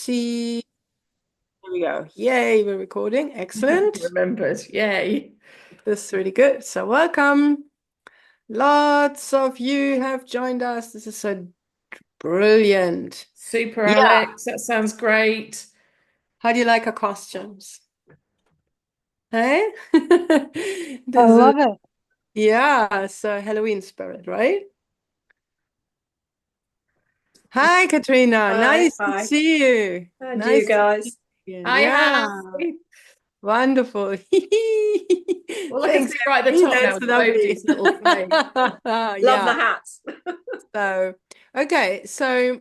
see. Here we go. Yay, we're recording. Excellent. Remembered. Yay. This is really good. So welcome. Lots of you have joined us. This is so brilliant. Super, Yeah. Alex. That sounds great. How do you like our costumes? Hey? I This is, love it. yeah, so Halloween spirit, right? Hi, Katrina. Hi, Nice to hi. see you. And you Nice to see guys? you again. Hi, Yeah. hi. Wonderful. All I can Thanks, see right at the Emily. top now That's is lovely. Emoji's little face. Love Yeah. the hats. So, okay. So,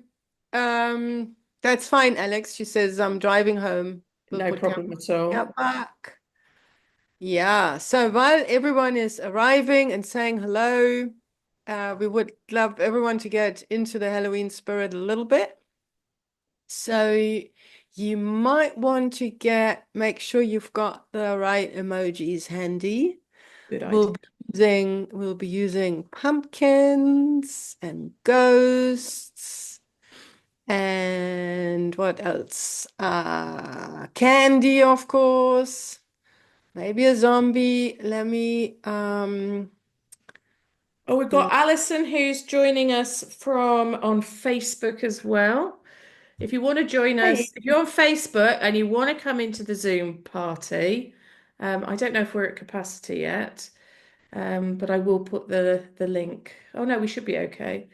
that's fine, Alex. She says, I'm driving home. We'll No put problem at camera all. back. Yeah. So while everyone is arriving and saying hello, we would love everyone to get into the Halloween spirit a little bit. So you might want to make sure you've got the right emojis handy. Good We'll idea. be we'll be using pumpkins and ghosts and what else? Candy, of course. Maybe a zombie. Oh, we've got Alison who's joining us from on Facebook as well. If you want to join Hey. us, if you're on Facebook and you want to come into the Zoom party, I don't know if we're at capacity yet, but I will put the link. Oh no, we should be okay.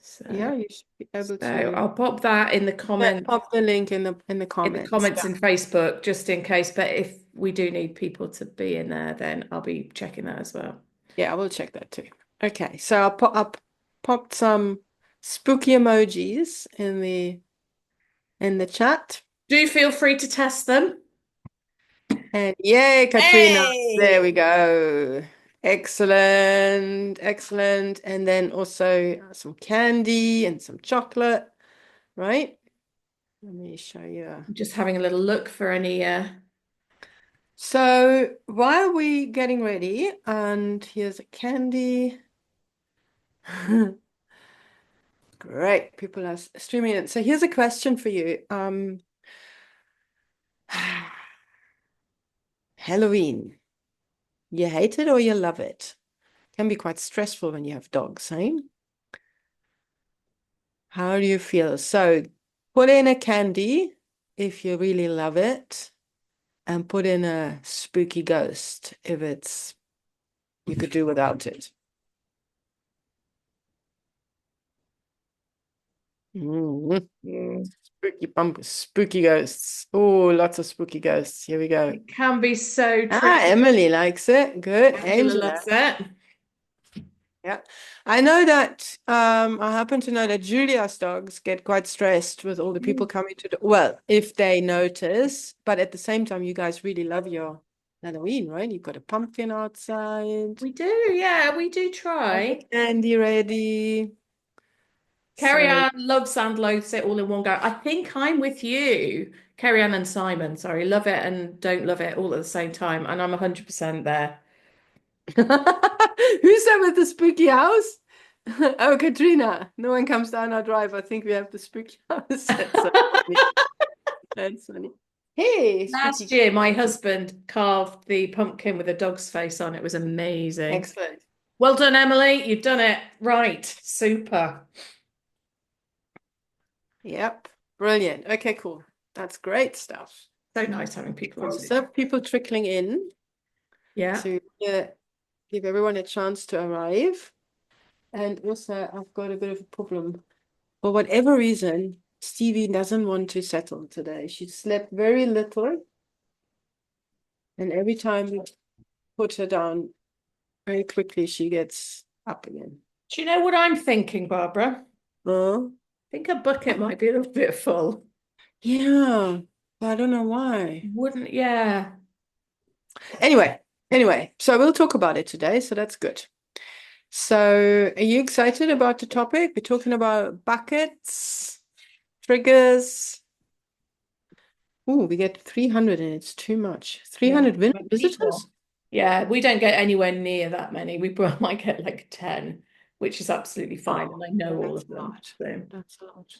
So, Yeah, you should be able so to I'll pop that in the pop the link in the comments. comments in Facebook just in case. But if we do need people to be in there, then I'll be checking that as well. Yeah, I will check that too. Okay, so popped some spooky emojis in the chat. Do feel free to test them. And yay, Katrina. There Hey! we go. Excellent, excellent. And then also some candy and some chocolate, right? Let me show you. Just having a little look for any So while we getting ready, and here's a candy. Great, people are streaming it. So here's a question for you. Halloween, you hate it or you love it? Can be quite stressful when you have dogs, eh? How do you feel? So put in a candy if you really love it, and put in a spooky ghost if it's you could do without it. Spooky ghosts. Oh, lots of spooky ghosts. Here we go. It can be so Ah, tricky. Emily likes it. Good. Angela Angela. loves it. Yeah. I know that I happen to know that Julia's dogs get quite stressed with all the people coming to the well, if they notice, but at the same time, you guys really love your Halloween, right? You've got a pumpkin outside, We do, yeah, we do all the try. candy ready. Carrie So Ann loves and loathes it all in one go. I think I'm with you. Carrie Ann and Simon, sorry, love it and don't love it all at the same time. And I'm 100% there. who's that with the spooky house? Oh, Katrina. No one comes down our drive. I think we have the spooky house. That's so funny. That's funny. Hey, spooky. Last year, my husband carved the pumpkin with a dog's face on. It was amazing. Excellent. Well done, Emily. You've done it. Right. Super. Yep. Brilliant. Okay, cool. That's great stuff. So nice having people on Zoom. So people trickling in Yeah. to give everyone a chance to arrive. And also, I've got a bit of a problem. For whatever reason, Stevie doesn't want to settle today. She slept very little. And every time we put her down very quickly, she gets up again. Do you know what I'm thinking, Barbara? Oh, I think a bucket might be a little bit full. yeah. But I don't know why. Wouldn't, yeah. Anyway, so we'll talk about it today. So that's good. So, are you excited about the topic? We're talking about buckets, triggers. Oh, we get 300 and it's too much. Yeah. 300 visitors? People. Yeah, we don't get anywhere near that many. We might get like 10, which is absolutely fine. Oh, And I know all that's of a them. lot. So That's a lot.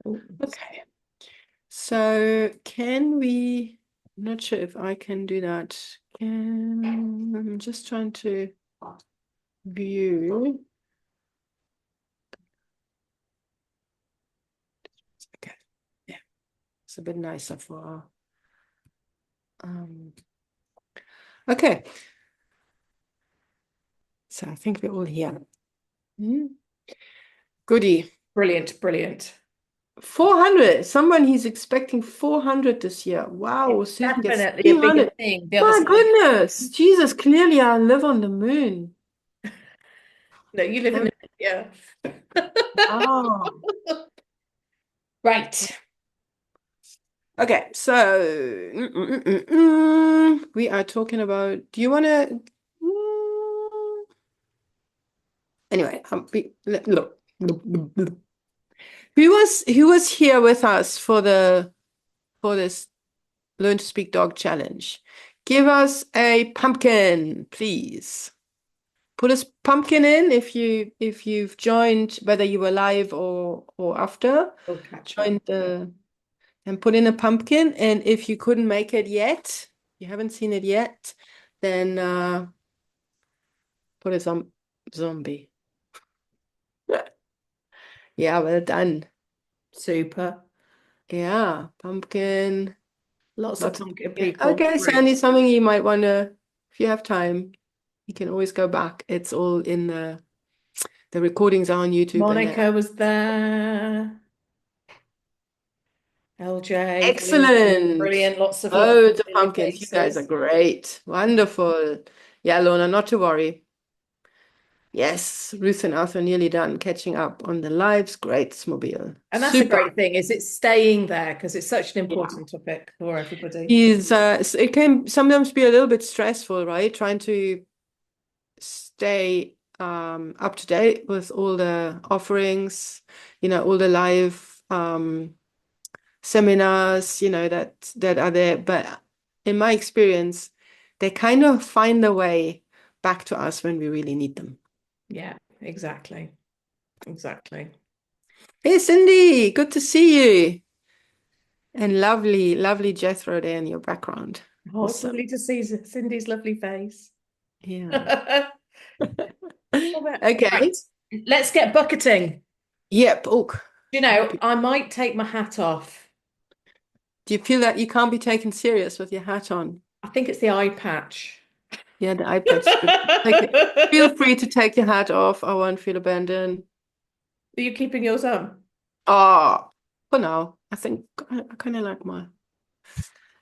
Oh, Okay. So can we, I'm not sure if I can do that. I'm just trying to view. Okay. Yeah. It's a bit nicer for okay. So I think we're all here. Goody. brilliant, brilliant. 400. Someone he's expecting 400 this year. Wow, It's Susan gets definitely a bigger 300. thing the other My side. goodness. Jesus, clearly I live on the moon. No, you live in Um, a yeah. Oh. Right. Okay, so we are talking about, do you want to, anyway, look. Who was here with us for this Learn to Speak Dog challenge? Give us a pumpkin, please. Put a pumpkin in if you've joined, whether you were live or after. We'll catch up. Joined and put in a pumpkin. And if you couldn't make it yet, you haven't seen it yet, then put a zombie. Yeah, well done. Super. Yeah, pumpkin. Lots of Lots of pumpkin pumpkin. people. Okay, Great. Sandy, something you might want to, if you have time, you can always go back. It's all in the recordings are on YouTube and Monica was there. LJ, excellent. brilliant. Lots of lovely Loads of familiar pumpkins. You guys are faces. great. Wonderful. Yeah, Lorna, not to worry. Yes, Ruth and Arthur nearly done catching up on the lives. Great, Smobile. And that's a Super. great thing, is it's staying there because it's such an Yeah. important topic for everybody. It can sometimes be a little bit stressful, right? Trying to stay up to date with all the offerings, all the live seminars, that are there. But in my experience, they kind of find their way back to us when we really need them. Yeah, exactly. Exactly. Hey, Cindy, good to see you. And lovely, lovely Jethro there in your background. Oh, it's Awesome. lovely to see Cindy's lovely face. Yeah. Right. Okay. Let's get bucketing. Yep. Oh, You know, I might take my hat off. do you feel that you can't be taken serious with your hat on? I think it's the eye patch. Yeah, the eye patch. Feel free to take your hat off. I won't feel abandoned. Are you keeping yours on? Oh, for now, I think I kind of like mine.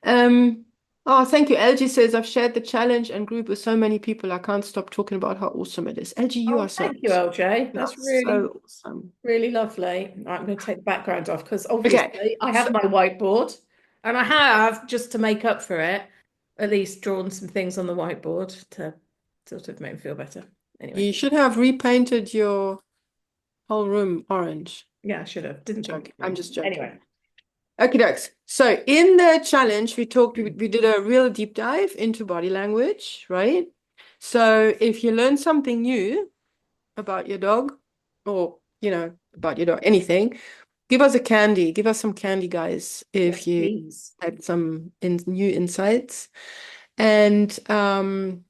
Um, oh, thank you. LG says I've shared the challenge and group with so many people. I can't stop talking about how awesome it is. LG, you Oh, are so thank you, awesome. LJ. You are That's really, so awesome. really lovely. Right, I'm going to take the background off because Okay. obviously I So have my whiteboard and I have, just to make up for it, at least drawn some things on the whiteboard to sort of make me feel better. Anyway, you should have repainted your whole room orange. yeah, I should have. Didn't think Joking. of I'm it. just joking. Anyway, Okay, dokes. So in the challenge, we did a real deep dive into body language, right? So if you learn something new about your dog or, about your dog, anything, give us a candy. Give us some candy, guys, yes, if you please. had some new insights. And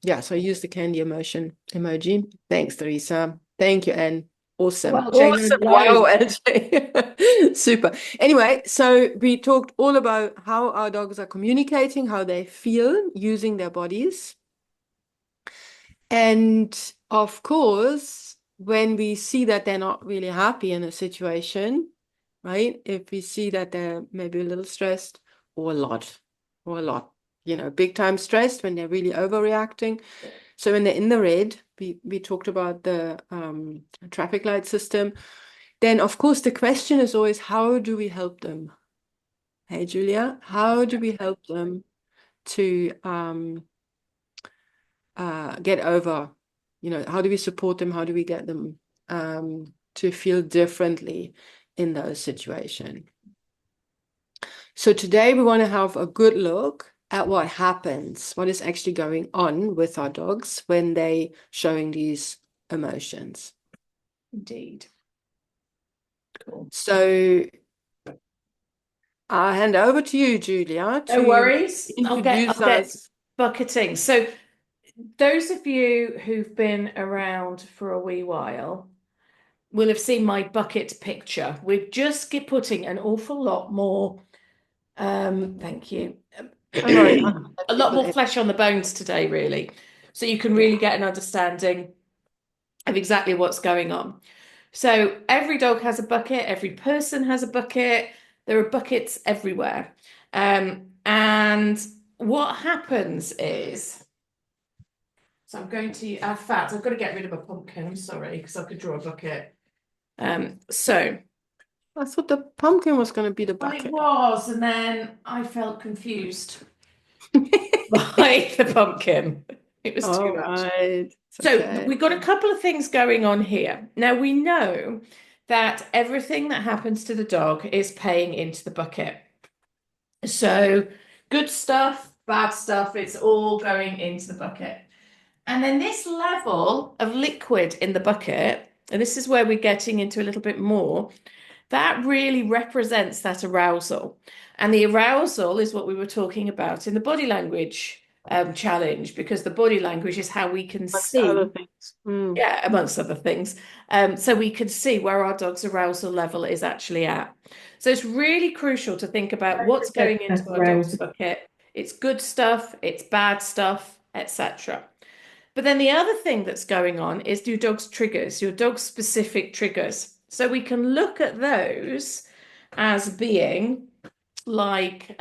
yeah, so I use the candy emoji. Thanks, Teresa. Thank you, Anne. Awesome. Well, Jay Awesome. learned Wow, loads. LJ. Super. Anyway, so we talked all about how our dogs are communicating, how they feel using their bodies. And of course, when we see that they're not really happy in a situation, right? If we see that they're maybe a little stressed or a lot, big time stressed when they're really overreacting. So when they're in the red, we talked about the traffic light system. Then, of course, the question is always, how do we help them? Hey, Julia, how do we help them to get over? How do we support them? How do we get them to feel differently in those situations? So today we want to have a good look at what happens, what is actually going on with our dogs when they showing these emotions. Indeed. Cool. So I'll hand over to you, Julia, No to worries. introduce I'll get us. bucketing. So those of you who've been around for a wee while will have seen my bucket picture. We're just putting an awful lot more, thank you, Don't worry, I a let lot people more in. flesh on the bones today, really. So you can Yeah. really get an understanding of exactly what's going on. So every dog has a bucket, every person has a bucket. There are buckets everywhere. And what happens is, so I'm going to, in fact, I've got to get rid of a pumpkin. I'm sorry, because I could draw a bucket. So, I thought the pumpkin was going to be the well, it bucket. was, and then I felt confused by the pumpkin. It was too All much. right. It's So okay. we've got a couple of things going on here. Now we know that everything that happens to the dog is paying into the bucket. So good stuff, bad stuff, it's all going into the bucket. And then this level of liquid in the bucket, and this is where we're getting into a little bit more, that really represents that arousal. And the arousal is what we were talking about in the body language challenge, because the body language is how we can Amongst other see, things. Mm. yeah, amongst other things. So we can see where our dog's arousal level is actually at. So it's really crucial to think about what's going into our dog's bucket. It's good stuff, it's bad stuff, etc. But then the other thing that's going on is your dog's triggers, your dog's specific triggers. So we can look at those as being like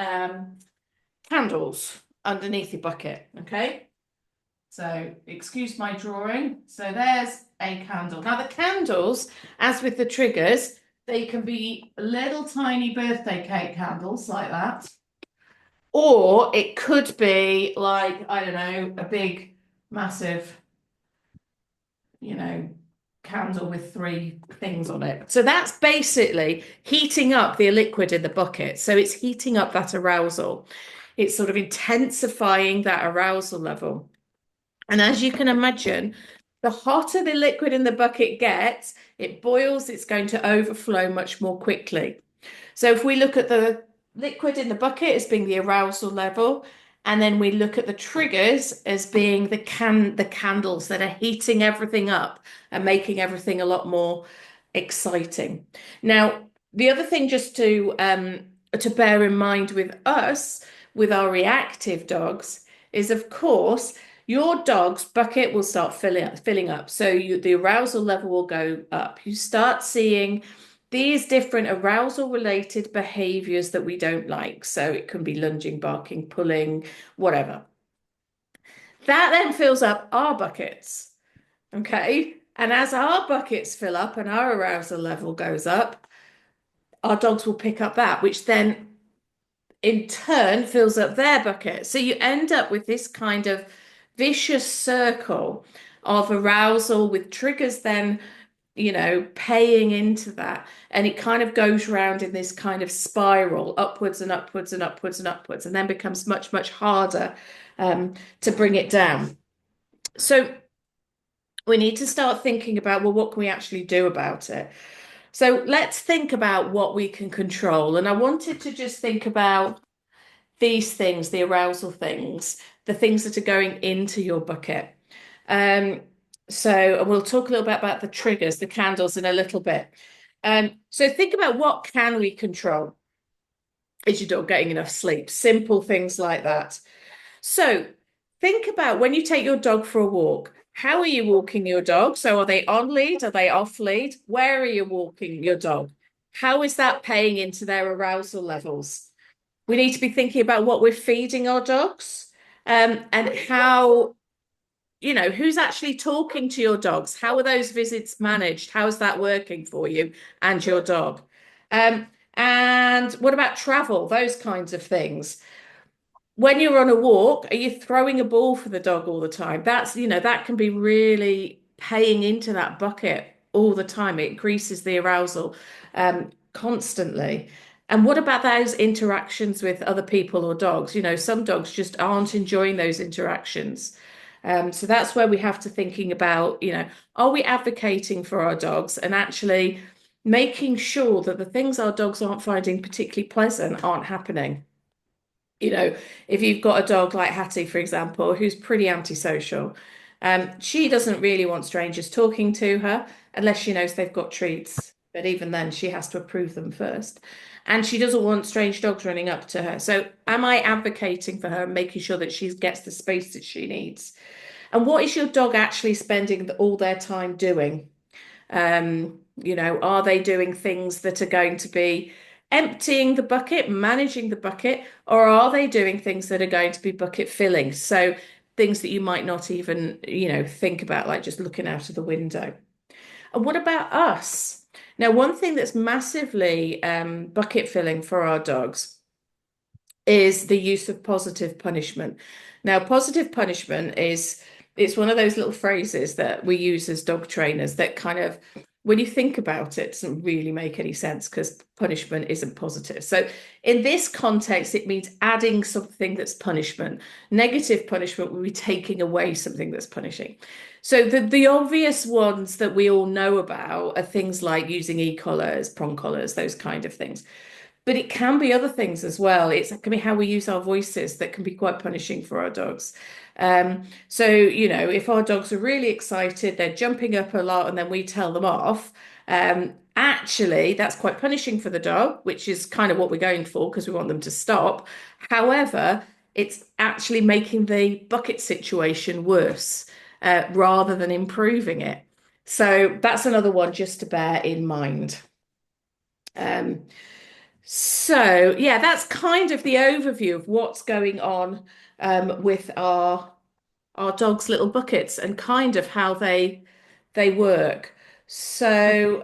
candles underneath your bucket. Okay. So excuse my drawing. So there's a candle. Now the candles, as with the triggers, they can be little tiny birthday cake candles like that. Or it could be like, I don't know, a big, massive, candle with three things on it. So that's basically heating up the liquid in the bucket. So it's heating up that arousal. It's sort of intensifying that arousal level. And as you can imagine, the hotter the liquid in the bucket gets, it boils, it's going to overflow much more quickly. So if we look at the liquid in the bucket as being the arousal level, and then we look at the triggers as being the candles that are heating everything up and making everything a lot more exciting. Now, the other thing just to bear in mind with us, with our reactive dogs, is of course your dog's bucket will start filling up. So the arousal level will go up. You start seeing these different arousal related behaviors that we don't like. So it can be lunging, barking, pulling, whatever. That then fills up our buckets. Okay. And as our buckets fill up and our arousal level goes up, our dogs will pick up that, which then in turn fills up their bucket. So you end up with this kind of vicious circle of arousal with triggers then paying into that. And it kind of goes round in this kind of spiral, upwards and upwards and upwards and upwards, and then becomes much, much harder to bring it down. So we need to start thinking about, well, what can we actually do about it? So let's think about what we can control. And I wanted to just think about these things, the arousal things, the things that are going into your bucket. Um, so we'll talk a little bit about the triggers, the candles in a little bit. So think about what can we control? Is your dog getting enough sleep? Simple things like that. So think about when you take your dog for a walk. How are you walking your dog? So are they on lead? Are they off lead? Where are you walking your dog? How is that paying into their arousal levels? We need to be thinking about what we're feeding our dogs, and how, who's actually talking to your dogs? How are those visits managed? How is that working for you and your dog? And what about travel? Those kinds of things. When you're on a walk, are you throwing a ball for the dog all the time? That can be really paying into that bucket all the time. It increases the arousal constantly. And what about those interactions with other people or dogs? Some dogs just aren't enjoying those interactions. So that's where we have to thinking about, are we advocating for our dogs and actually making sure that the things our dogs aren't finding particularly pleasant aren't happening. You know, if you've got a dog like Hattie, for example, who's pretty antisocial, she doesn't really want strangers talking to her unless she knows they've got treats. But even then, she has to approve them first. And she doesn't want strange dogs running up to her. So, am I advocating for her, making sure that she gets the space that she needs? And what is your dog actually spending all their time doing? Are they doing things that are going to be emptying the bucket, managing the bucket, or are they doing things that are going to be bucket filling? So things that you might not even, think about, like just looking out of the window. And what about us? Now, one thing that's massively bucket filling for our dogs is the use of positive punishment. Now, positive punishment is it's one of those little phrases that we use as dog trainers that kind of, when you think about it, doesn't really make any sense because punishment isn't positive. So in this context, it means adding something that's punishment. Negative punishment would be taking away something that's punishing. So the obvious ones that we all know about are things like using e-collars, prong collars, those kind of things. But it can be other things as well. It can be how we use our voices that can be quite punishing for our dogs. So, if our dogs are really excited, they're jumping up a lot, and then we tell them off, actually, that's quite punishing for the dog, which is kind of what we're going for because we want them to stop. However, it's actually making the bucket situation worse, rather than improving it. So that's another one just to bear in mind. Um, so yeah, that's kind of the overview of what's going on with our dog's little buckets and kind of how they work. So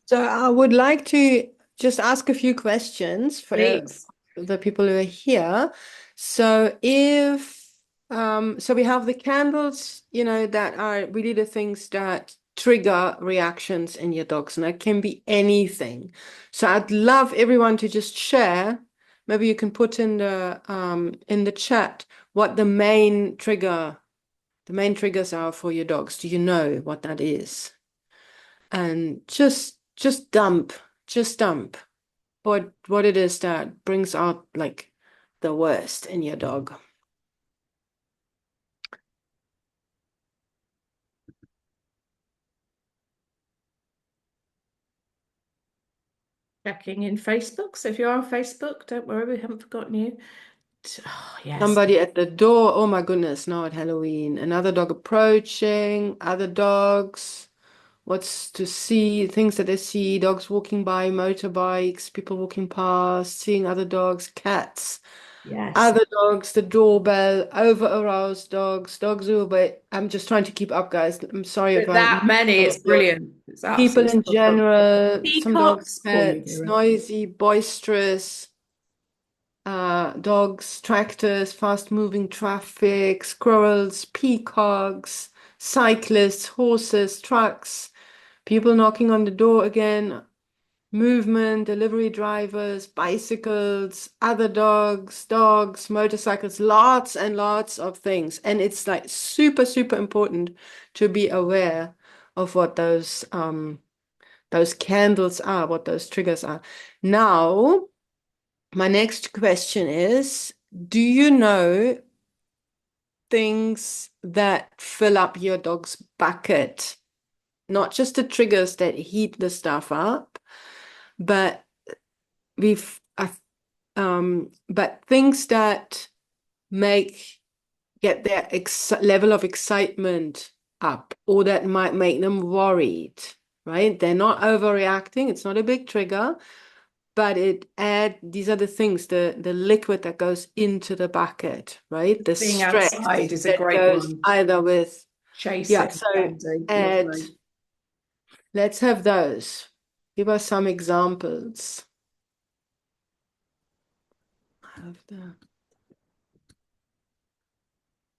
So I would like to just ask a few questions for please. the people who are here. So so we have the candles, that are really the things that trigger reactions in your dogs, and it can be anything. So I'd love everyone to just share. Maybe you can put in the chat what the main triggers are for your dogs. Do you know what that is? And just dump what it is that brings out like the worst in your dog. Checking in Facebook. So if you're on Facebook, don't worry, we haven't forgotten you. Oh, yes. Somebody at the door. Oh my goodness, now at Halloween. Another dog approaching, other dogs. What's to see, things that they see, dogs walking by, motorbikes, people walking past, seeing other dogs, cats. Yes. Other dogs, the doorbell, over-aroused dogs, dogs who obey. I'm just trying to keep up, guys. I'm sorry if With I that miss many, some it's of your brilliant. It's people absolutely in spot on. general, some dogs, Peacocks, call me pets, Vera. noisy, boisterous, dogs, tractors, fast-moving traffic, squirrels, peacocks, cyclists, horses, trucks, people knocking on the door again, movement, delivery drivers, bicycles, other dogs, motorcycles, lots and lots of things. And it's like super, super important to be aware of what those candles are, what those triggers are. Now, my next question is, do you know things that fill up your dog's bucket? Not just the triggers that heat the stuff up, but we've but things that make get their level of excitement up, or that might make them worried, right? They're not overreacting. It's not a big trigger, but these are the things, the liquid that goes into the bucket, right? The Being stress outside is a that great goes one. either with, yeah, Chasing, so Andy. add, Lovely. let's have those. Give us some examples. Have the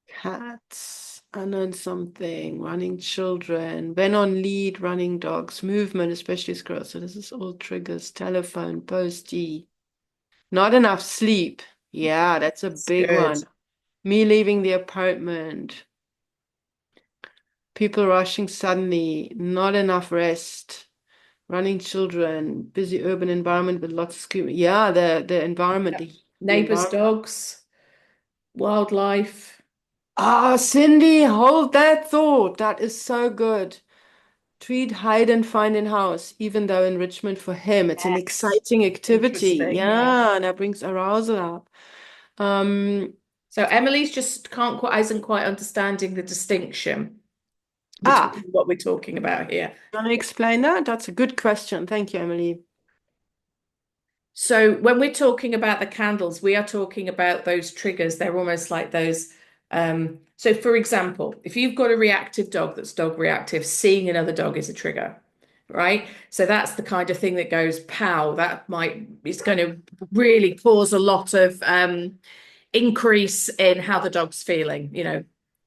cats, unknown something, running children, when on lead, running dogs, movement, especially squirrels. So this is all triggers, telephone, postie, not enough sleep. Yeah, that's a It's big good. one. Me leaving the apartment, people rushing suddenly, not enough rest, running children, busy urban environment with lots of screaming. Yeah, the environment, Yeah. the Neighbors' environment. dogs, wildlife. Ah, Cindy, hold that thought. That is so good. Treat hide and find in house, even though enrichment for him, it's an Yes. exciting activity. Interesting. Yeah. Yeah, and that brings arousal up. Um, So Emily's just can't quite isn't quite understanding the distinction ah, between what we're talking about here. want to explain that? That's a good question. Thank you, Emily. So when we're talking about the candles, we are talking about those triggers. They're almost like those. So for example, if you've got a reactive dog that's dog reactive, seeing another dog is a trigger, right? So that's the kind of thing that goes pow, it's going to really cause a lot of increase in how the dog's feeling,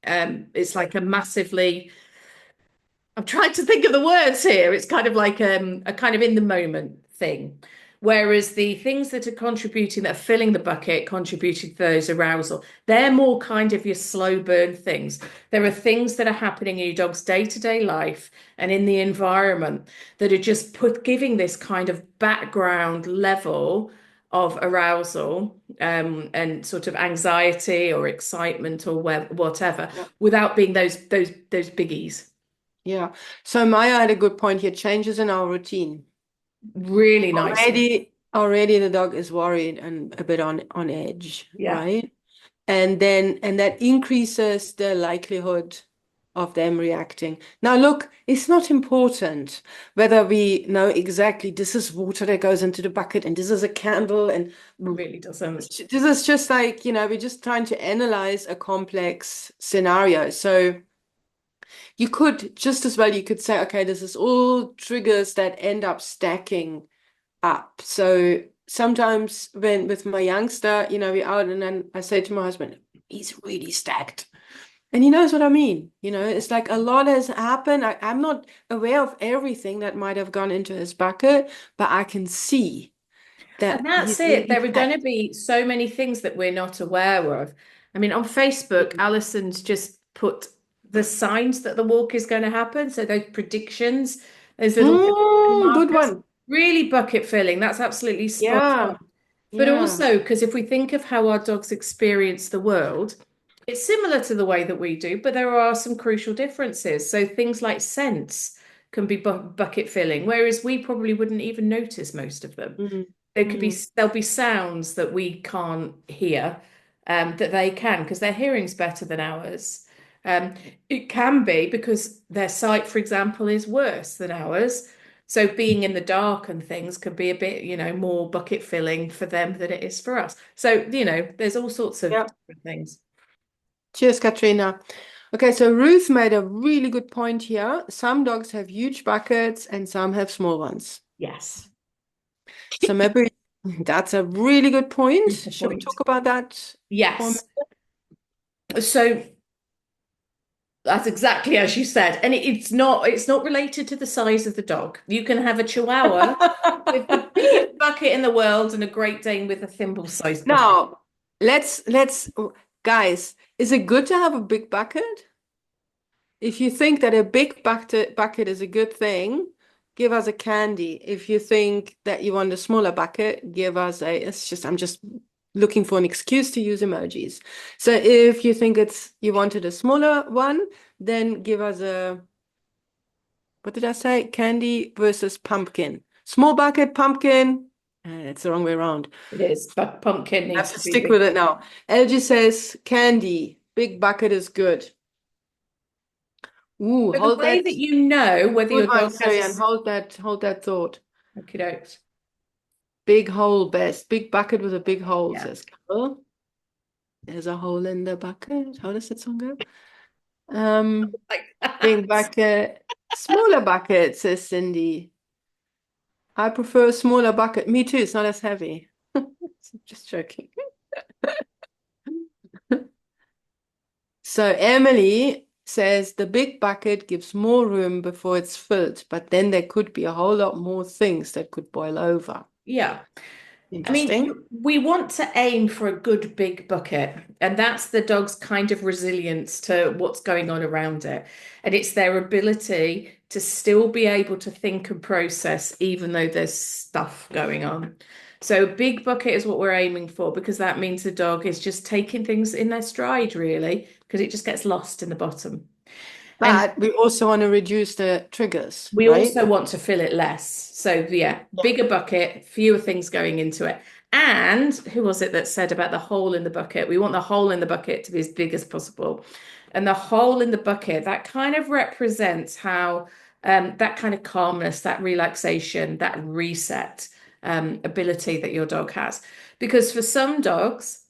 it's like a massively I'm trying to think of the words here. It's kind of like a kind of in the moment thing. Whereas the things that are contributing, that are filling the bucket, contributing to those arousal, they're more kind of your slow burn things. There are things that are happening in your dog's day-to-day life and in the environment that are just giving this kind of background level of arousal and sort of anxiety or excitement or whatever, Yeah. without being those biggies. Yeah. So Maya had a good point here. Changes in our routine. Really nicely. Already the dog is worried and a bit on edge, Yeah. right? And that increases the likelihood of them reacting. Now, look, it's not important whether we know exactly this is water that goes into the bucket and this is a candle and Really doesn't. this is just like, we're just trying to analyze a complex scenario. So you could just as well, you could say, okay, this is all triggers that end up stacking up. So sometimes when with my youngster, we're out and then I say to my husband, he's really stacked. And he knows what I mean. It's like a lot has happened. I'm not aware of everything that might have gone into his bucket, but I can see And that that's he's it. really There are going to stacked. be so many things that we're not aware of. I mean, on Facebook, Alison's just put the signs that the walk is going to happen. So those predictions, those little prediction Good markers, one. really bucket filling. That's absolutely spot on. Yeah. But Yeah. also, because if we think of how our dogs experience the world, it's similar to the way that we do, but there are some crucial differences. So things like scents can be bucket filling, whereas we probably wouldn't even notice most of them. Mm, There'll be mm, sounds that we can't hear, that they can because their hearing's better than ours. Um, it can be because their sight, for example, is worse than ours. So being in the dark and things can be a bit, more bucket filling for them than it is for us. So, there's all sorts of yeah. different things. Cheers, Katrina. Okay, so Ruth made a really good point here. Some dogs have huge buckets and some have small ones. Yes, So maybe that's a really good point. super Should we point. talk about that for a minute? Yes. So that's exactly as you said. And it's not related to the size of the dog. You can have a Chihuahua with the biggest bucket in the world and a Great Dane with a thimble-sized bucket. Now, let's guys, is it good to have a big bucket? If you think that a big bucket is a good thing, give us a candy. If you think that you want a smaller bucket, give us I'm just looking for an excuse to use emojis. So if you think you wanted a smaller one, then give us what did I say? Candy versus pumpkin. Small bucket, pumpkin. It's the wrong way around. It is, but pumpkin I have needs to to be stick big. with it now. LG says candy. Big bucket is good. Ooh, So the hold way that. that you know whether Good your one, dog has Carrie Ann. Hold that thought. okay, dokes. Big hole best. Big bucket with a big hole, Yeah, says Carol. There's a hole in the bucket. How does that song go? like that. Big bucket. Smaller bucket, says Cindy. I prefer a smaller bucket. Me too, it's not as heavy. Just joking. So Emily says the big bucket gives more room before it's filled, but then there could be a whole lot more things that could boil over. Yeah. I mean, Interesting. we want to aim for a good big bucket, and that's the dog's kind of resilience to what's going on around it. And it's their ability to still be able to think and process, even though there's stuff going on. So big bucket is what we're aiming for, because that means the dog is just taking things in their stride, really, because it just gets lost in the bottom. And But we also want to reduce the triggers, we right? also want to fill it less. So yeah, bigger bucket, fewer things going into it. And who was it that said about the hole in the bucket? We want the hole in the bucket to be as big as possible. And the hole in the bucket, that kind of represents how that kind of calmness, that relaxation, that reset ability that your dog has. Because for some dogs,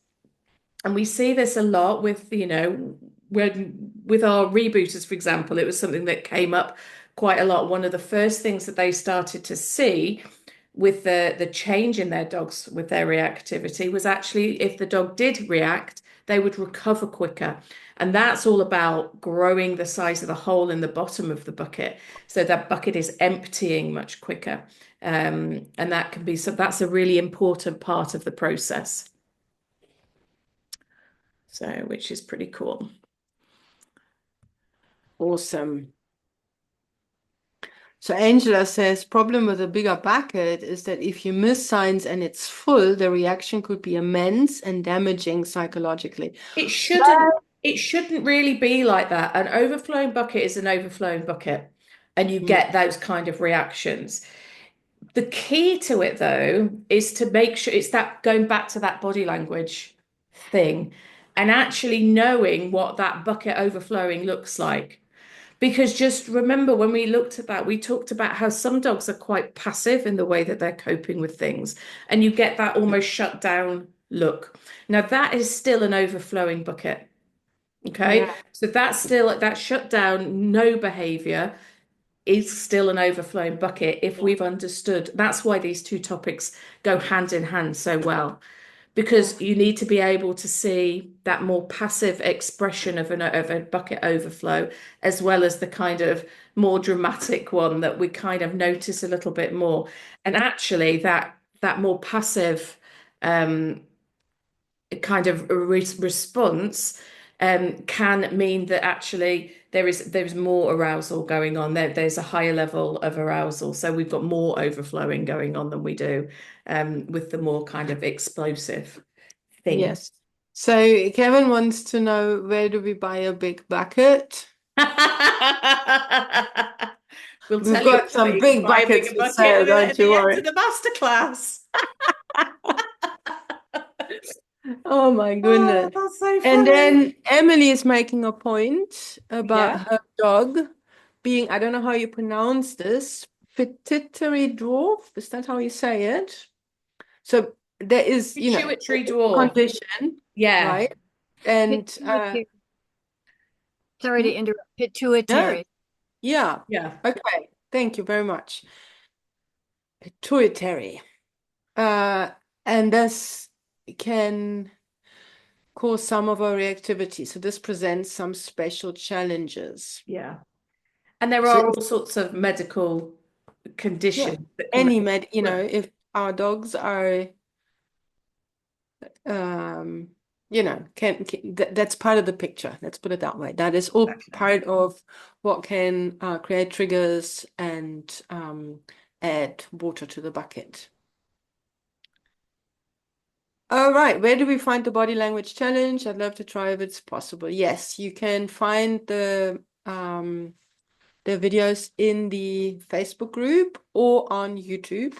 and we see this a lot with, when with our rebooters, for example, it was something that came up quite a lot. One of the first things that they started to see with the change in their dogs with their reactivity was actually if the dog did react, they would recover quicker. And that's all about growing the size of the hole in the bottom of the bucket. So that bucket is emptying much quicker. And that can be, so that's a really important part of the process. So, which is pretty cool. Awesome. So Angela says, problem with a bigger bucket is that if you miss signs and it's full, the reaction could be immense and damaging psychologically. It shouldn't really be like that. An overflowing bucket is an overflowing bucket, and you get those kind of reactions. The key to it, though, is to make sure it's that going back to that body language thing and actually knowing what that bucket overflowing looks like. Because just remember when we looked at that, we talked about how some dogs are quite passive in the way that they're coping with things, and you get that almost shut down look. Now, that is still an overflowing bucket. Okay. Yeah. So that's still that shut down, no behavior is still an overflowing bucket if we've understood. That's why these two topics go hand in hand so well, because you need to be able to see that more passive expression of a bucket overflow, as well as the kind of more dramatic one that we kind of notice a little bit more. And actually, that more passive kind of response can mean that actually there's more arousal going on. There's a higher level of arousal. So we've got more overflowing going on than we do with the more kind of explosive thing. Yes. So Kevin wants to know, where do we buy a big bucket? We'll We've tell you got where some you can big buy a buckets bigger for bucket sale, at don't you the end worry. of the masterclass. Oh my Oh, goodness. that's so And funny. then Emily is making a point about Yeah. her dog being, I don't know how you pronounce this, pituitary dwarf. Is that how you say it? So there is, Pituitary a dwarf. condition, Yeah. right? And Pituitary. Sorry to hmm? interrupt. No, Pituitary. yeah. Yeah. Okay. Thank you very much. Pituitary. Uh, and this can cause some of our reactivity. So this presents some special challenges. Yeah. And there So are all sorts of medical yeah, conditions that can any make med, it. if our dogs are, um, that's part of the picture. Let's put it that way. That is all Exactly. part of what can create triggers and add water to the bucket. All right, where do we find the body language challenge? I'd love to try if it's possible. Yes, you can find the videos in the Facebook group or on YouTube.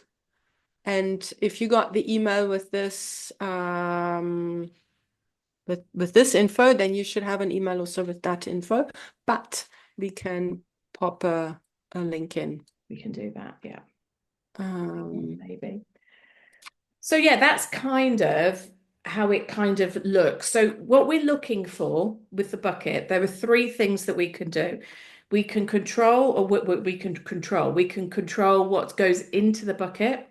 And if you got the email with this with this info, then you should have an email also with that info. But we can pop a link in. We can do that. Yeah. Um, Maybe. So yeah, that's kind of how it kind of looks. So what we're looking for with the bucket, there are three things that we can do. We can control, or what we can control. We can control what goes into the bucket.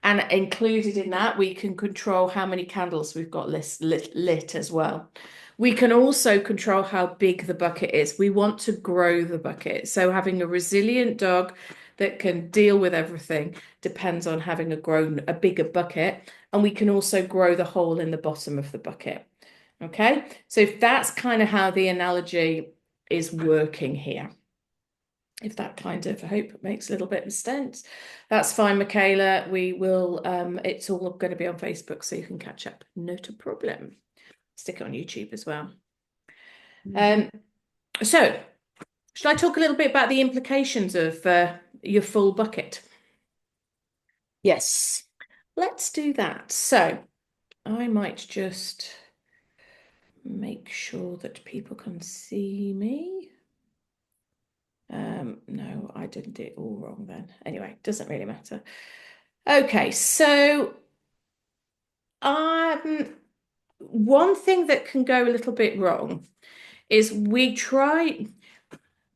And included in that, we can control how many candles we've got lit as well. We can also control how big the bucket is. We want to grow the bucket. So having a resilient dog that can deal with everything depends on having a bigger bucket. And we can also grow the hole in the bottom of the bucket. Okay, so that's kind of how the analogy is working here. If that kind of, I hope it makes a little bit of sense. That's fine, Michaela. We will, it's all going to be on Facebook, so you can catch up. Not a problem. Stick it on YouTube as well. So, should I talk a little bit about the implications of your full bucket? Yes. Let's do that. So, I might just make sure that people can see me. No, I did it all wrong then. Anyway, doesn't really matter. Okay, so one thing that can go a little bit wrong is we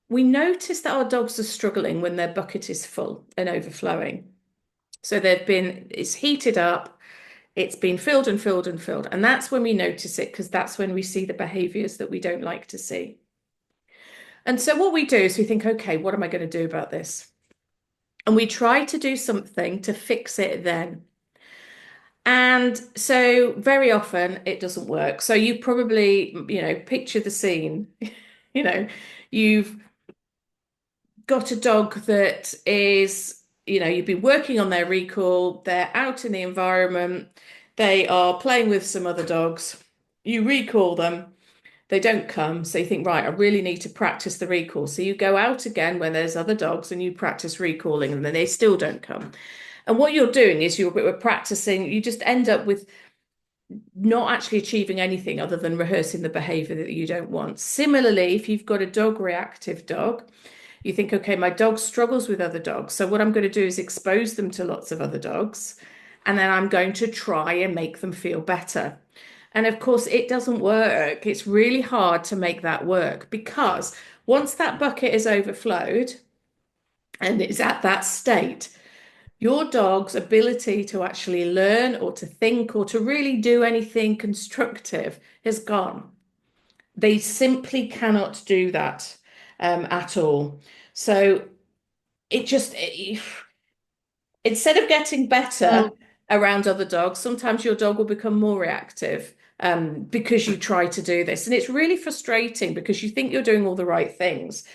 notice that our dogs are struggling when their bucket is full and overflowing. So it's heated up, it's been filled and filled and filled. And that's when we notice it, because that's when we see the behaviors that we don't like to see. And so what we do is we think, okay, what am I going to do about this? And we try to do something to fix it then. And so very often it doesn't work. So you probably, picture the scene. You've got a dog that is, you've been working on their recall, they're out in the environment, they are playing with some other dogs. You recall them, they don't come. So you think, right, I really need to practice the recall. So you go out again when there's other dogs and you practice recalling them, and they still don't come. And what you're doing is we're practicing, you just end up with not actually achieving anything other than rehearsing the behavior that you don't want. Similarly, if you've got a reactive dog, you think, okay, my dog struggles with other dogs. So what I'm going to do is expose them to lots of other dogs, and then I'm going to try and make them feel better. And of course, it doesn't work. It's really hard to make that work, because once that bucket is overflowed and it's at that state, your dog's ability to actually learn or to think or to really do anything constructive is gone. They simply cannot do that at all. So instead of getting better around other dogs, sometimes your dog will become more reactive because you try to do this. And it's really frustrating, because you think you're doing all the right things.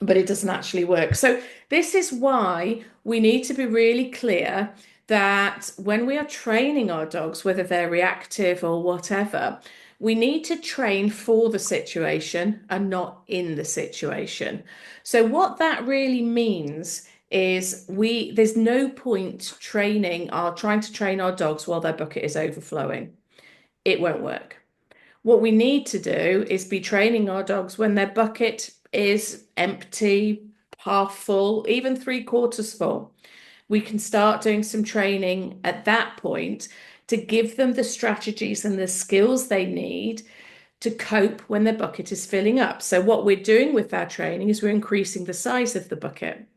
But it doesn't actually work. So this is why we need to be really clear that when we are training our dogs, whether they're reactive or whatever, we need to train for the situation and not in the situation. So what that really means is there's no point trying to train our dogs while their bucket is overflowing. It won't work. What we need to do is be training our dogs when their bucket is empty, half full, even 3/4 full. We can start doing some training at that point to give them the strategies and the skills they need to cope when their bucket is filling up. So what we're doing with our training is we're increasing the size of the bucket.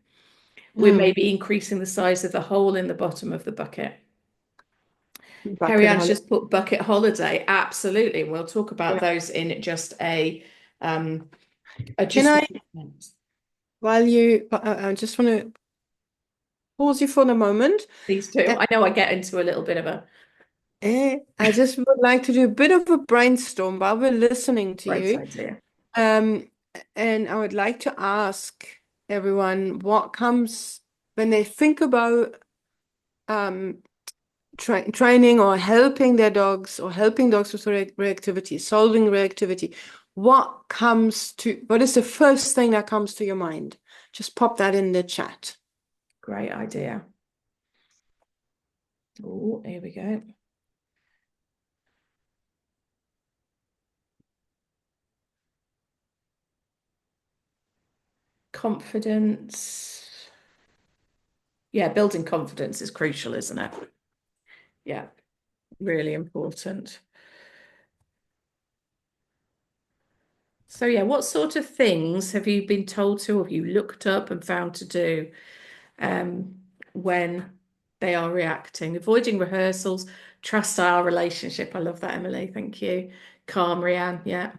We're maybe increasing the size of the hole in the bottom of the bucket. Carrie Bucket Ann's holiday. just put bucket holiday. Absolutely. We'll talk about Yeah. those in just Can just I, I just want to pause you for a moment. these two. I know I get into a little bit of a I just would like to do a bit of a brainstorm while we're listening to great you. idea. Um, and I would like to ask everyone what comes when they think about um, training or helping their dogs or helping dogs with reactivity, solving reactivity. What is the first thing that comes to your mind? Just pop that in the chat. Great idea. Oh, here we go. Confidence. Yeah, building confidence is crucial, isn't it? Yeah, really important. So yeah, what sort of things have you been told to, or have you looked up and found to do when they are reacting? Avoiding rehearsals, trust our relationship. I love that, Emily. Thank you. Calm, Rianne. Yeah.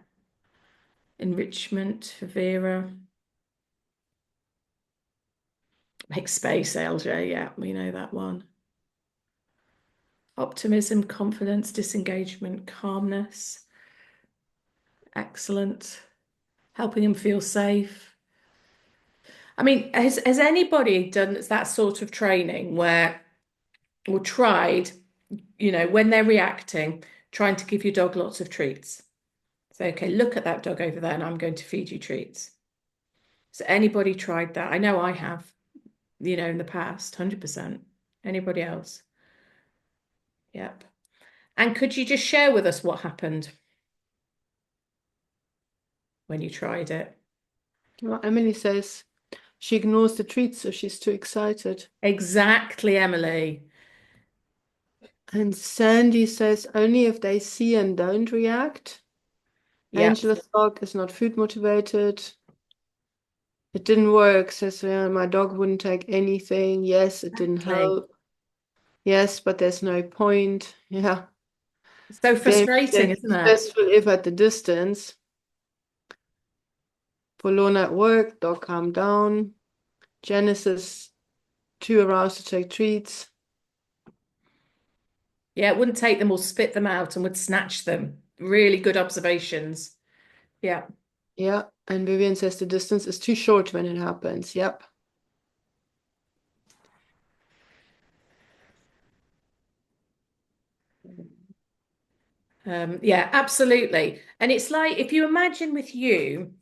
Enrichment for Vera. Make space, LJ. Yeah, we know that one. Optimism, confidence, disengagement, calmness. Excellent. Helping them feel safe. I mean, has anybody done that sort of training where, or tried, when they're reacting, trying to give your dog lots of treats? Say, okay, look at that dog over there, and I'm going to feed you treats. So anybody tried that? I know I have, in the past, 100%. Anybody else? Yep. And could you just share with us what happened when you tried it? Well, Emily says she ignores the treats, so she's too excited. Exactly, Emily. And Sandy says only if they see and don't react. Yep. Angela's dog is not food motivated. It didn't work, says my dog wouldn't take anything. Yes, it didn't Exactly. help. Yes, but there's no point. Yeah. So Damn, frustrating, that's isn't it? successful if at the distance. For Lorna at work, dog calmed down. Genesis too aroused to take treats. Yeah, it wouldn't take them or spit them out and would snatch them. Really good observations. Yeah. Yeah, and Vivian says the distance is too short when it happens. Yep. Yeah, absolutely. And it's like if you imagine with you,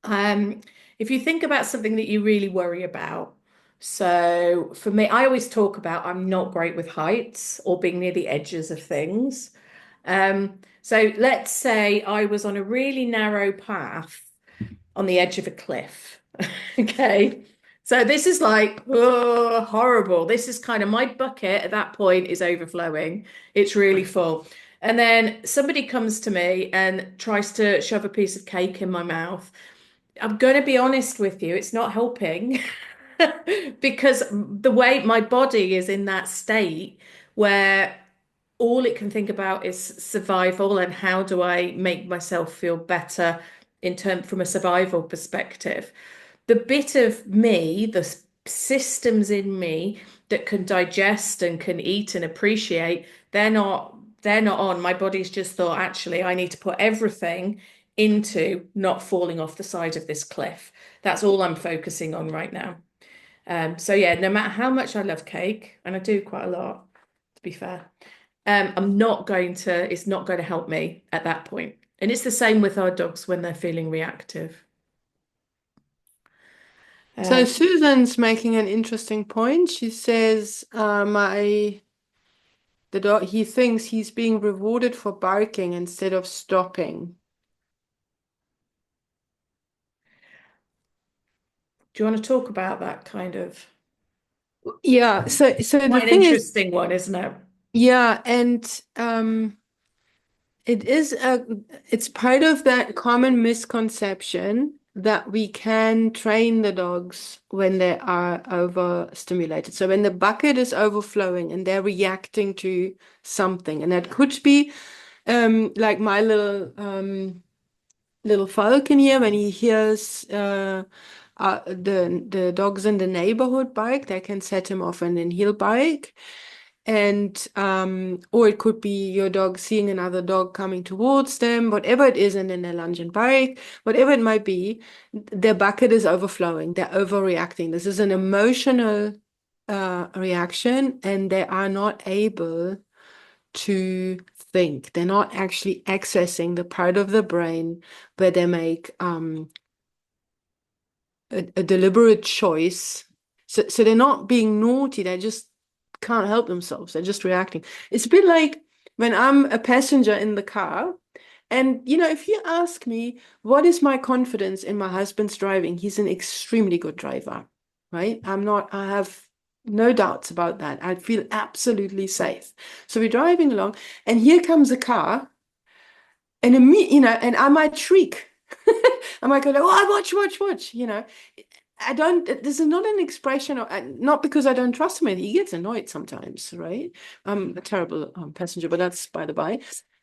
if you think about something that you really worry about. So for me, I always talk about I'm not great with heights or being near the edges of things. So let's say I was on a really narrow path on the edge of a cliff. Okay. So this is like, oh, horrible. This is kind of my bucket at that point is overflowing. It's really full. And then somebody comes to me and tries to shove a piece of cake in my mouth. I'm going to be honest with you, it's not helping because the way my body is in that state where all it can think about is survival and how do I make myself feel better in term from a survival perspective. The bit of me, the systems in me that can digest and can eat and appreciate, they're not on. My body's just thought, actually, I need to put everything into not falling off the side of this cliff. That's all I'm focusing on right now. So yeah, no matter how much I love cake, and I do quite a lot, to be fair, it's not going to help me at that point. And it's the same with our dogs when they're feeling reactive. So Um, Susan's making an interesting point. She says, the dog, he thinks he's being rewarded for barking instead of stopping. do you want to talk about that kind of Yeah, so the quite an thing is, interesting one, isn't it? yeah, and it is it's part of that common misconception that we can train the dogs when they are overstimulated. So when the bucket is overflowing and they're reacting to something, and that could be like my little Falcon here, when he hears the dogs in the neighborhood bark, they can set him off and then he'll bark. And or it could be your dog seeing another dog coming towards them, whatever it is, and then they lunge and bark, whatever it might be, their bucket is overflowing, they're overreacting. This is an emotional reaction, and they are not able to think. They're not actually accessing the part of the brain where they make a deliberate choice. So they're not being naughty, they just can't help themselves. They're just reacting. It's a bit like when I'm a passenger in the car. And, if you ask me, what is my confidence in my husband's driving? He's an extremely good driver, right? I have no doubts about that. I feel absolutely safe. So we're driving along, and here comes a car, and and I might shriek. I might go, oh, watch, watch, watch, I don't, this is not an expression of, not because I don't trust him. He gets annoyed sometimes, right? I'm a terrible passenger, but that's by the by.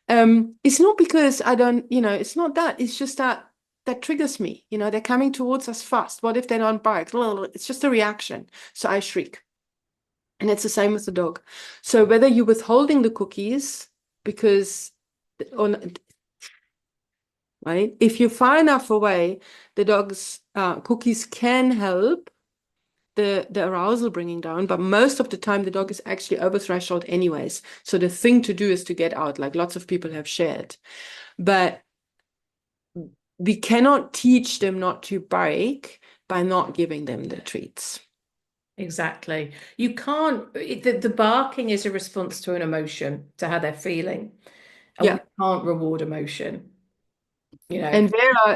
It's not because I don't, it's not that. It's just that triggers me. They're coming towards us fast. What if they don't bark? It's just a reaction. So I shriek. And it's the same with the dog. So whether you're withholding the cookies because, or right? If you're far enough away, the dog's cookies can help the arousal bringing down, but most of the time the dog is actually over threshold anyways. So the thing to do is to get out, like lots of people have shared. But we cannot teach them not to break by not giving them the treats. Exactly. You can't, the barking is a response to an emotion, to how they're feeling. And we Yeah. can't reward emotion, you know. And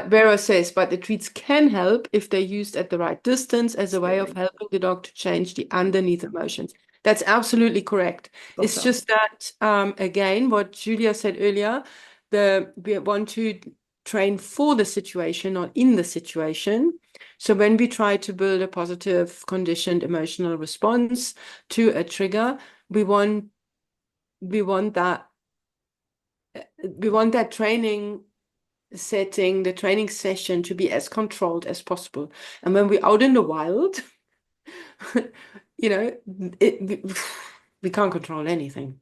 Vera says, but the treats can help if they're used at the right distance as a way of Absolutely. helping the dog to change the underneath emotions. That's absolutely correct. Spot It's on. just that, again, what Julia said earlier, we want to train for the situation, not in the situation. So when we try to build a positive conditioned emotional response to a trigger, we want that training setting, the training session to be as controlled as possible. And when we're out in the wild, you know, we can't control anything.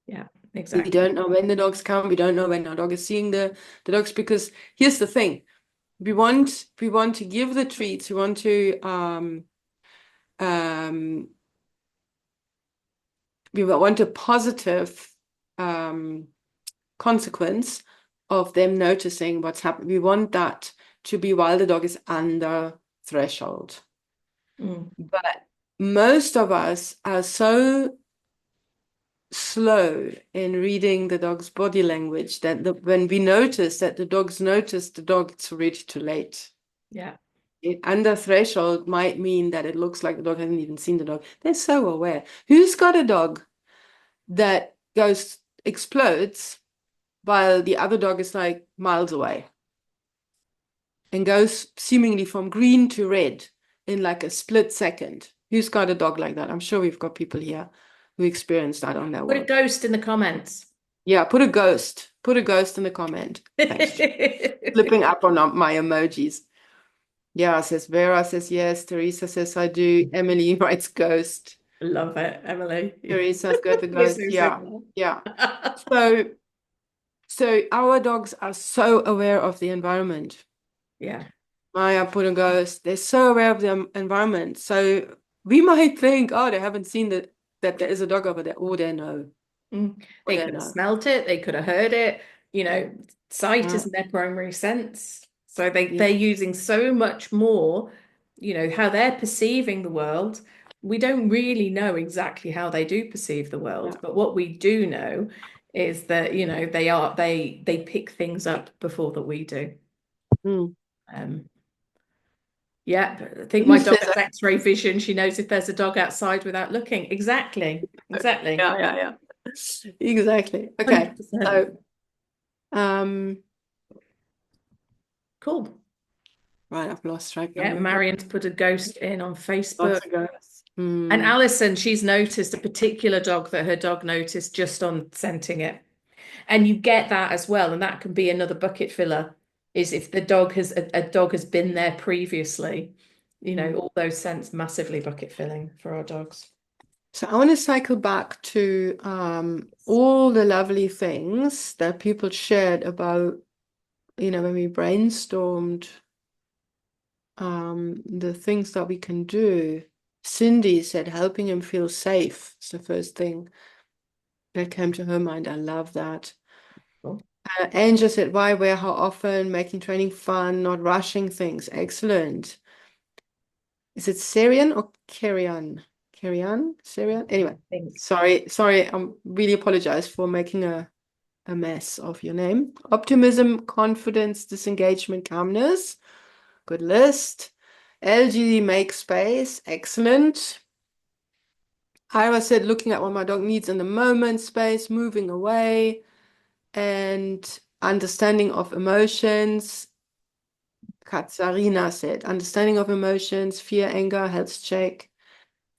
Yeah, We exactly. don't know when the dogs come. We don't know when our dog is seeing the dogs, because here's the thing. We want to give the treats. We want to we want a positive consequence of them noticing what's happening. We want that to be while the dog is under threshold. But most of us are so slow in reading the dog's body language that when we notice that the dog's noticed the dog, it's already too late. Yeah. Under threshold might mean that it looks like the dog hasn't even seen the dog. They're so aware. Who's got a dog that explodes while the other dog is like miles away and goes seemingly from green to red in like a split second? Who's got a dog like that? I'm sure we've got people here who experienced that on their Put a work. ghost in the comments. Yeah, put a ghost in the comment. Thanks. Flipping up on my emojis. Yeah, says Vera, says yes. Teresa says I do. Emily writes ghost. Love it, Emily. Teresa's got the We're ghost. so Yeah, similar. yeah. So our dogs are so aware of the environment. Yeah. Maya put a ghost. They're so aware of the environment. So we might think, oh, they haven't seen that there is a dog over there. Oh, they know. Oh, They they could have know. smelt it, they could have heard it. You know, sight Yeah, isn't their primary sense. So yeah. they're using so much more, you know, how they're perceiving the world. We don't really know exactly how they do perceive the world, Yeah. but what we do know is that, you know, they pick things up before that we do. Mm. Um, yeah, I think my Who dog says has X-ray vision. She knows if there's a dog outside without looking. Exactly. Exactly. yeah. Exactly. Okay. 100%. So, um, Cool. right, I've lost track now. Yeah, Marion's put a ghost in on Facebook. Lots of ghosts. And Alison, she's noticed a particular dog that her dog noticed just on scenting it. And you get that as well. And that can be another bucket filler, is if the dog has a dog has been there previously, you know, all those scents massively bucket filling for our dogs. So I want to cycle back to all the lovely things that people shared about, when we brainstormed the things that we can do. Cindy said helping him feel safe is the first thing that came to her mind. I love that. Cool. Angel said why, where, how often, making training fun, not rushing things. Excellent. Is it Syrian or Carrion? Carrion? Syrian? Anyway, Thanks. sorry. I really apologize for making a mess of your name. Optimism, confidence, disengagement, calmness. Good list. LG, make space. Excellent. Ira said looking at what my dog needs in the moment, space, moving away, and understanding of emotions. Katsarina said understanding of emotions, fear, anger, health check.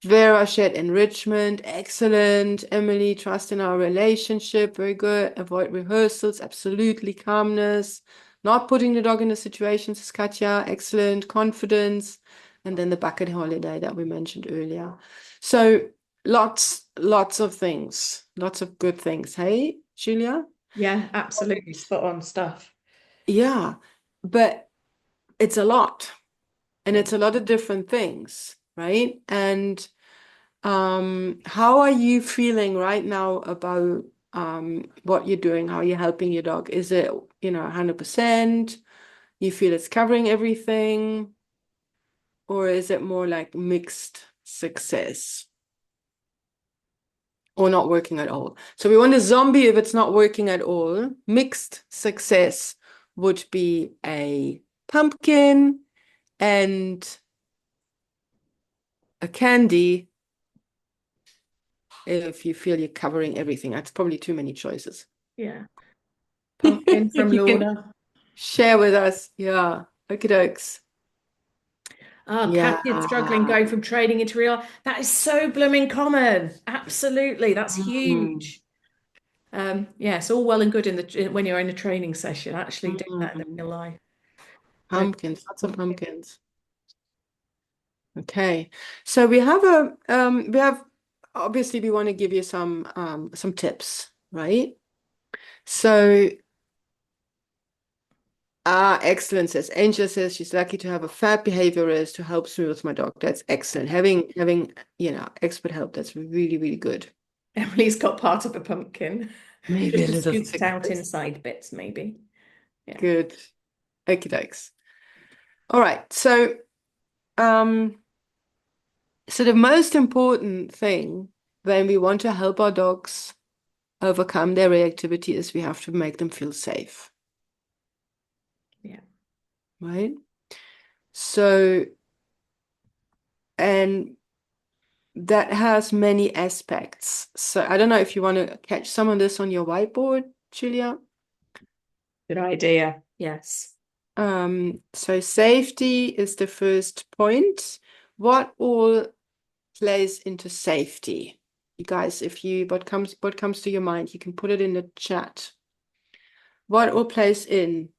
Vera shared enrichment, excellent. Emily, trust in our relationship, very good. Avoid rehearsals, absolutely. Calmness, not putting the dog in the situation, says Katja, excellent. Confidence, and then the bucket holiday that we mentioned earlier. So lots of things, lots of good things. Hey, Julia? Yeah, absolutely spot on stuff. Yeah, but it's a lot, and it's a lot of different things, right? And how are you feeling right now about what you're doing, how you're helping your dog? Is it, 100%? You feel it's covering everything? Or is it more like mixed success or not working at all? So we want a zombie if it's not working at all. Mixed success would be a pumpkin and a candy if you feel you're covering everything. That's probably too many choices. Yeah. Pumpkin from You can Lorna. share with us. Yeah. Okie dokes. Oh, Yeah. Kathy struggling going from training into real. That is so blooming common. Absolutely. That's Mm, huge. Yeah, it's all well and good when you're in a training session, actually doing that in the mm. real life. But Pumpkins, lots of pumpkins. Okay. So we have obviously we want to give you some tips, right? So excellent says Angel says she's lucky to have a fab behaviorist to help me with my dog. That's excellent. Having expert help, that's really, really good. Emily's got part of a pumpkin. Maybe a Just the little scooped out success. inside bits, maybe. Yeah. Good. Okie dokes. All right. Um, so the most important thing when we want to help our dogs overcome their reactivity is we have to make them feel safe, Yeah. right? So, and that has many aspects. So I don't know if you want to catch some of this on your whiteboard, Julia. Good idea. Yes. So safety is the first point. What all plays into safety? You guys, what comes to your mind, you can put it in the chat. What all plays in?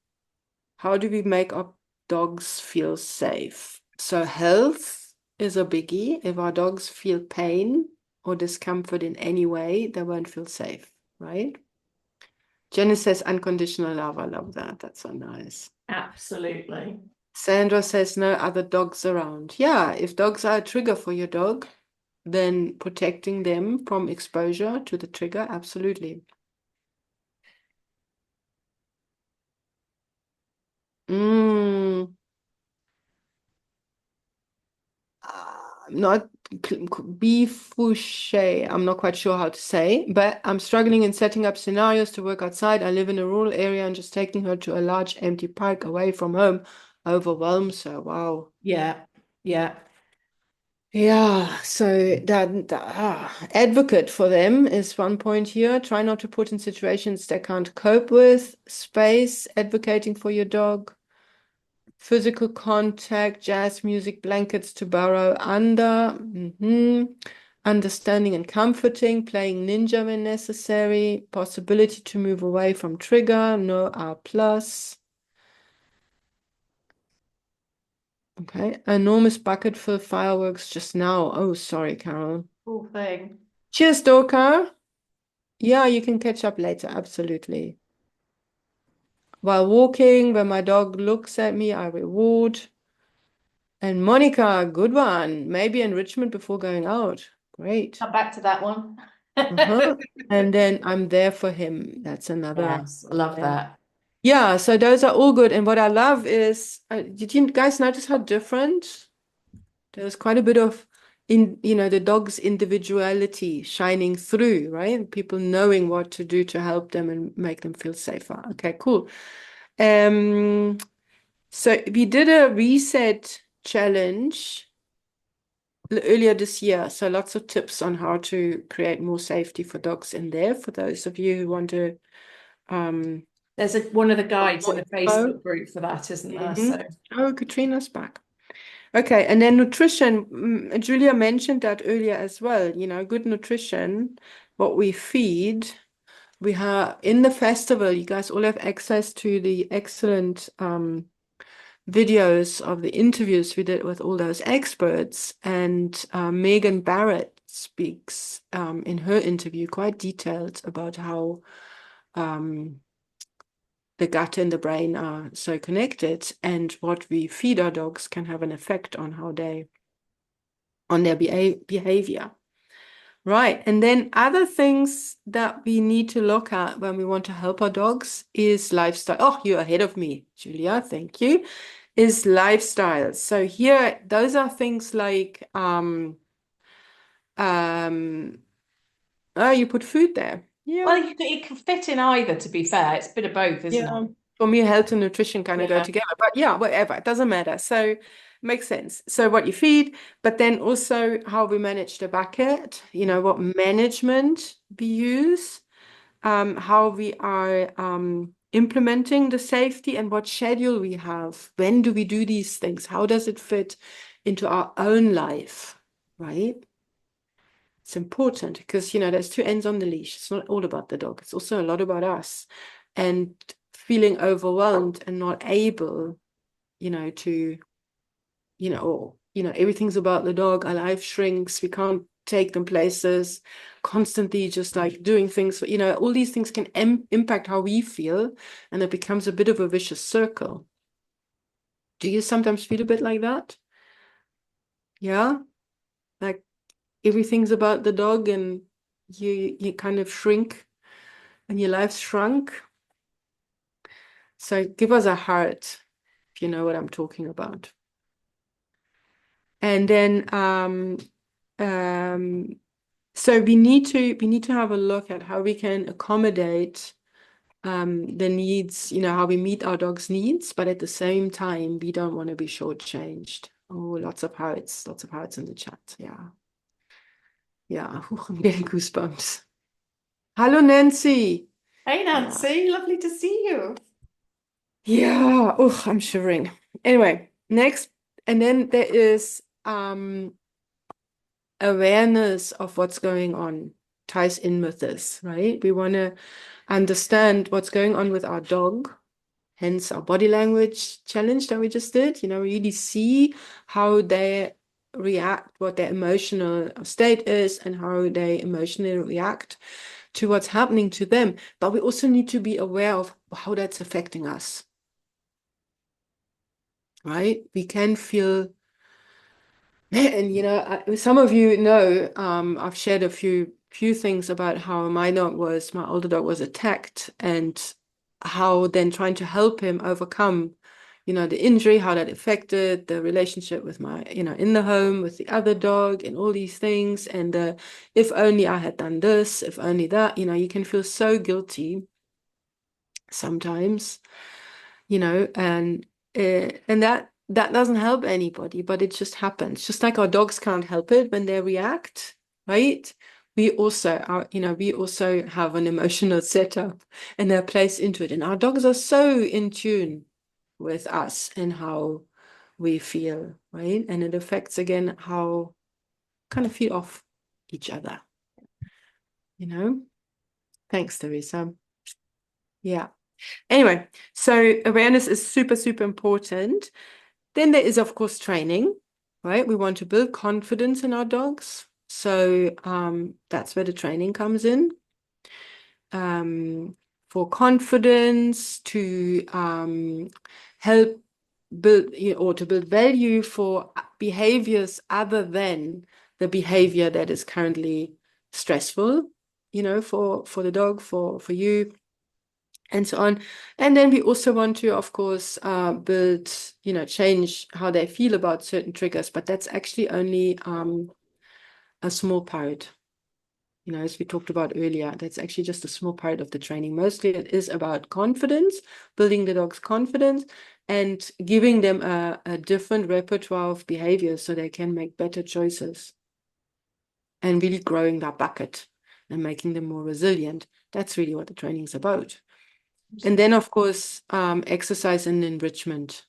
How do we make our dogs feel safe? So health is a biggie. If our dogs feel pain or discomfort in any way, they won't feel safe, right? Jenny says unconditional love. I love that. That's so nice. Absolutely. Sandra says no other dogs around. Yeah, if dogs are a trigger for your dog, then protecting them from exposure to the trigger, absolutely. Mm. Not bifouche. I'm not quite sure how to say, but I'm struggling in setting up scenarios to work outside. I live in a rural area and just taking her to a large empty park away from home overwhelms her. Wow. Yeah. Yeah. Yeah, so advocate for them is one point here. Try not to put in situations they can't cope with. Space, advocating for your dog. Physical contact, jazz music, blankets to burrow under. Understanding and comforting, playing ninja when necessary. Possibility to move away from trigger, no R plus. Okay, enormous bucket full of fireworks just now. Oh, sorry, Carol. Cool thing. Cheers, Dorka. Yeah, you can catch up later, absolutely. While walking, when my dog looks at me, I reward. And Monica, good one. Maybe enrichment before going out. Great. Come back to that one. Uh-huh. And then I'm there for him. That's another. Yes, I love that. Yeah, so those are all good. And what I love is, did you guys notice how different? There's quite a bit of the dog's individuality shining through, right? People knowing what to do to help them and make them feel safer. Okay, cool. So we did a reset challenge earlier this year. So lots of tips on how to create more safety for dogs in there. For those of you who want to, There's one of the guides in the oh, Facebook group for that, isn't there? mhm. So Oh, Katrina's back. Okay, and then nutrition. Julia mentioned that earlier as well. Good nutrition, what we feed. We have in the festival, you guys all have access to the excellent videos of the interviews we did with all those experts. And Megan Barrett speaks in her interview quite detailed about how the gut and the brain are so connected, and what we feed our dogs can have an effect on how they, on their behavior. Right. And then other things that we need to look at when we want to help our dogs is lifestyle. Oh, you're ahead of me, Julia. Thank you. Is lifestyle. So here, those are things like oh, you put food there. Yeah. Well, it can fit in either, to be fair. It's a bit of both, isn't Yeah. it? For me, health and nutrition kind of go Yeah. together. But yeah, whatever. It doesn't matter. So makes sense. So what you feed, but then also how we manage the bucket, you know, what management we use, how we are implementing the safety and what schedule we have. When do we do these things? How does it fit into our own life, right? It's important because, you know, there's two ends on the leash. It's not all about the dog. It's also a lot about us and feeling overwhelmed and not able, you know, to, you know, or, you know, everything's about the dog. Our life shrinks. We can't take them places, constantly just like doing things, you know, all these things can impact how we feel, and it becomes a bit of a vicious circle. Do you sometimes feel a bit like that? Yeah, like everything's about the dog and you kind of shrink and your life's shrunk. So give us a heart if you know what I'm talking about. And then so we need to have a look at how we can accommodate the needs, you know, how we meet our dog's needs, but at the same time, we don't want to be shortchanged. Oh, lots of hearts in the chat. Yeah. Yeah. I'm getting goosebumps. Hello, Nancy. Hey, Nancy, lovely to see you. Yeah. Oh, I'm shivering. Anyway, next, and then there is awareness of what's going on ties in with this, right? We want to understand what's going on with our dog, hence our body language challenge that we just did, you know, really see how they react, what their emotional state is, and how they emotionally react to what's happening to them. But we also need to be aware of how that's affecting us, right? We can feel, and you know, some of you know, I've shared a few things about how my older dog was attacked, and how then trying to help him overcome, you know, the injury, how that affected the relationship with my, you know, in the home with the other dog and all these things. And if only I had done this, if only that, you know, you can feel so guilty sometimes, you know, and that doesn't help anybody, but it just happens. Just like our dogs can't help it when they react, right? We also are, you know, we also have an emotional setup and they're placed into it. And our dogs are so in tune with us and how we feel, right? And it affects again how kind of feed off each other, you know? Thanks, Teresa. Yeah. Anyway, so awareness is super, super important. Then there is, of course, training, right? We want to build confidence in our dogs. So that's where the training comes in. For confidence, to help build, you know, or to build value for behaviors other than the behavior that is currently stressful, you know, for the dog, for you, and so on. And then we also want to, of course, build, you know, change how they feel about certain triggers, but that's actually only a small part. You know, as we talked about earlier, that's actually just a small part of the training. Mostly it is about confidence, building the dog's confidence, and giving them a different repertoire of behaviors so they can make better choices, and really growing that bucket and making them more resilient. That's really what the training is about. And then, of course, exercise and enrichment,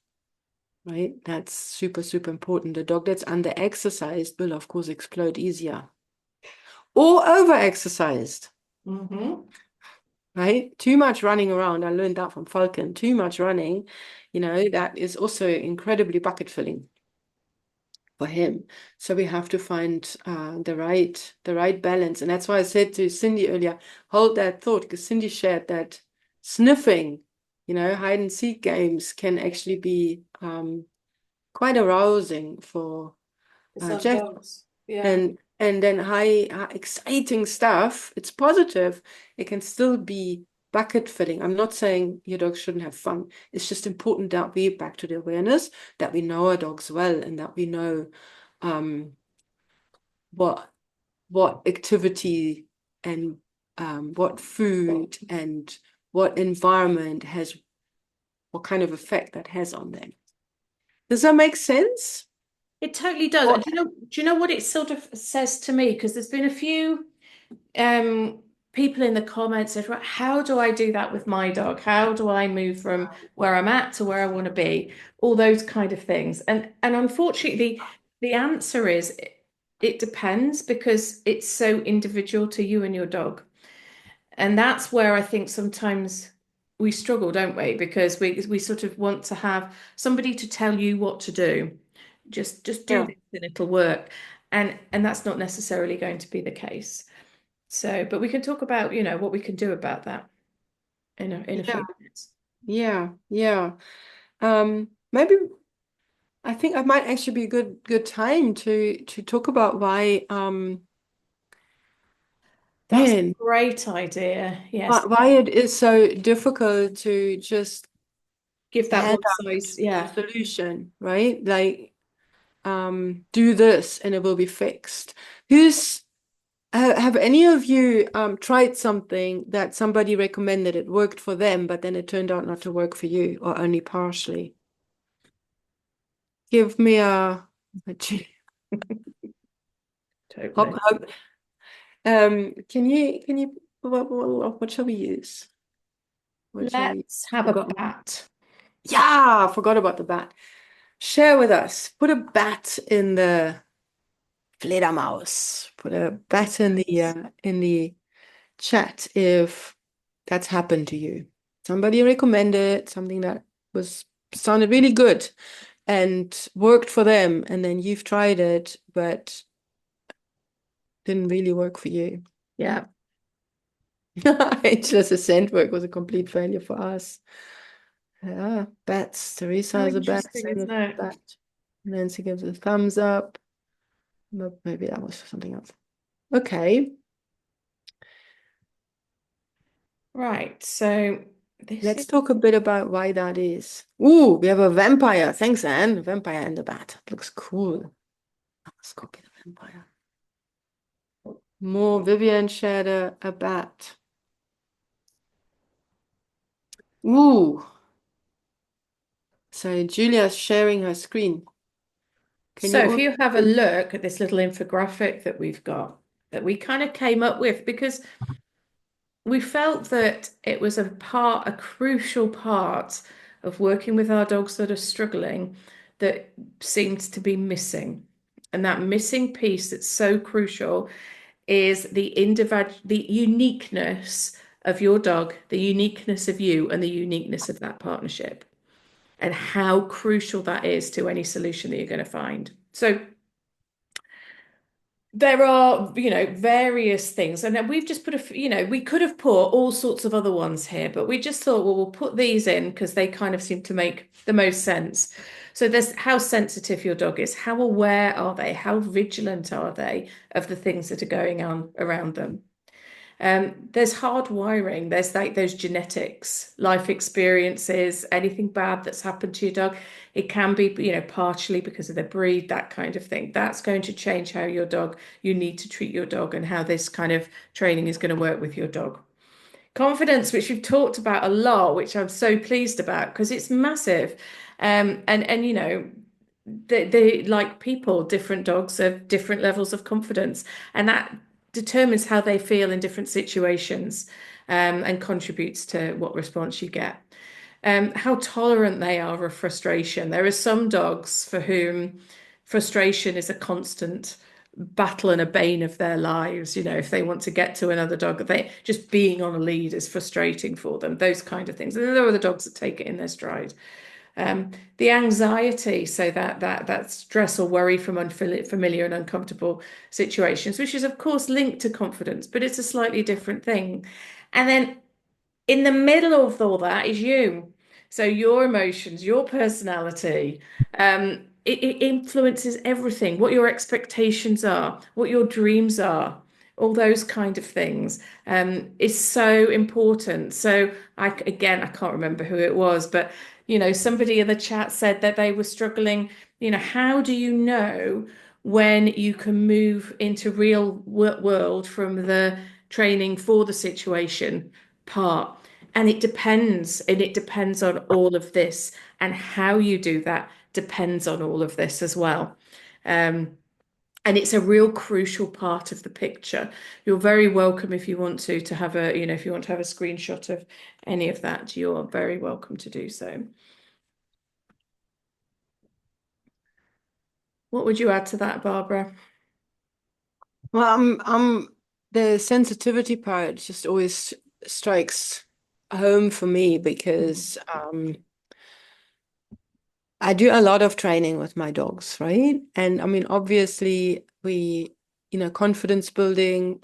right? That's super, super important. The dog that's under-exercised will, of course, explode easier. Or over-exercised, right? Too much running around. I learned that from Falcon. Too much running, you know, that is also incredibly bucket filling for him. So we have to find the right balance. And that's why I said to Cindy earlier, hold that thought, because Cindy shared that sniffing hide and seek games can actually be quite arousing for Some Jeff. dogs. Yeah. And then high exciting stuff, it's positive. It can still be bucket filling. I'm not saying your dog shouldn't have fun. It's just important that we back to the awareness that we know our dogs well and that we know what activity and what food and what environment has what kind of effect that has on them. Does that make sense? It totally does. What? Do you know what it sort of says to me? Because there's been a few people in the comments said, right, how do I do that with my dog? How do I move from where I'm at to where I want to be? All those kind of things. And unfortunately, the answer is it depends because it's so individual to you and your dog. And that's where I think sometimes we struggle, don't we? Because we sort of want to have somebody to tell you what to do. Just do Yeah. this and it'll work. And that's not necessarily going to be the case. So, but we can talk about, what we can do about that in a Yeah. few minutes. Yeah. Maybe I think I might actually be a good time to talk about why That's a man great idea. Yes. why it is so difficult to just Give that hand one out size. a Yeah. solution, right? Like do this and it will be fixed. Who's have any of you tried something that somebody recommended it worked for them, but then it turned out not to work for you or only partially? Give me a hop, Totally. hop. Can you what shall we use? What shall we Let's have a forgot? bat. Yeah, forgot about the bat. Share with us. Put a bat in the Fledermaus. Put a bat in the chat if that's happened to you. Somebody recommended something that was sounded really good and worked for them, and then you've tried it, but didn't really work for you. Yeah. Ageless Ascent work was a complete failure for us. Yeah, bats. Teresa How has a bat interesting, and isn't a it? bat. Nancy gives a thumbs up. Maybe that was something else. Okay, Right. So this let's is talk a bit about why that is. Ooh, we have a vampire. Thanks, Anne. Vampire and the bat. Looks cool. Let's copy the vampire. More Vivian shared a bat. Ooh. So Julia's sharing her screen. Can so you if all you have a look at this little infographic that we've got that we kind of came up with because we felt that it was a crucial part of working with our dogs that are struggling that seemed to be missing. And that missing piece that's so crucial is the uniqueness of your dog, the uniqueness of you, and the uniqueness of that partnership, and how crucial that is to any solution that you're going to find. So there are, various things, and we've just put we could have put all sorts of other ones here, but we just thought, well, we'll put these in because they kind of seem to make the most sense. So there's how sensitive your dog is, how aware are they, how vigilant are they of the things that are going on around them. There's hard wiring, there's like those genetics, life experiences, anything bad that's happened to your dog. It can be, partially because of the breed, that kind of thing. That's going to change how you need to treat your dog and how this kind of training is going to work with your dog. Confidence, which we've talked about a lot, which I'm so pleased about because it's massive. And they like people, different dogs have different levels of confidence, and that determines how they feel in different situations, and contributes to what response you get. How tolerant they are of frustration. There are some dogs for whom frustration is a constant battle and a bane of their lives. If they want to get to another dog, they just being on a lead is frustrating for them, those kind of things. And there are the dogs that take it in their stride. The anxiety, so that stress or worry from unfamiliar and uncomfortable situations, which is of course linked to confidence, but it's a slightly different thing. And then in the middle of all that is you. So your emotions, your personality, it influences everything, what your expectations are, what your dreams are, all those kind of things, is so important. So again, I can't remember who it was, but somebody in the chat said that they were struggling. How do you know when you can move into real world from the training for the situation part? And it depends on all of this, and how you do that depends on all of this as well. And it's a real crucial part of the picture. You're very welcome if you want to have if you want to have a screenshot of any of that, you're very welcome to do so. What would you add to that, Barbara? Well, the sensitivity part just always strikes home for me because I do a lot of training with my dogs, right? And I mean, obviously we, confidence building,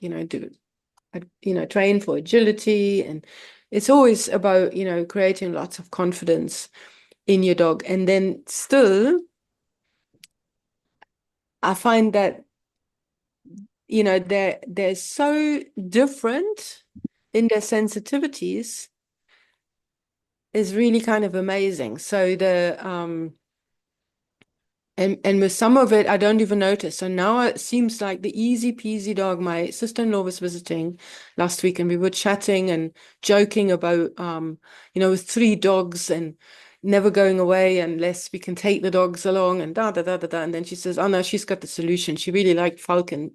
train for agility, and it's always about, creating lots of confidence in your dog. And then still, I find that, they're so different in their sensitivities is really kind of amazing. So and with some of it, I don't even notice. So now it seems like the easy peasy dog. My sister-in-law was visiting last week, and we were chatting and joking about, with three dogs and never going away unless we can take the dogs along and da da da da da. And then she says, "Oh no, she's got the solution." She really liked Falcon.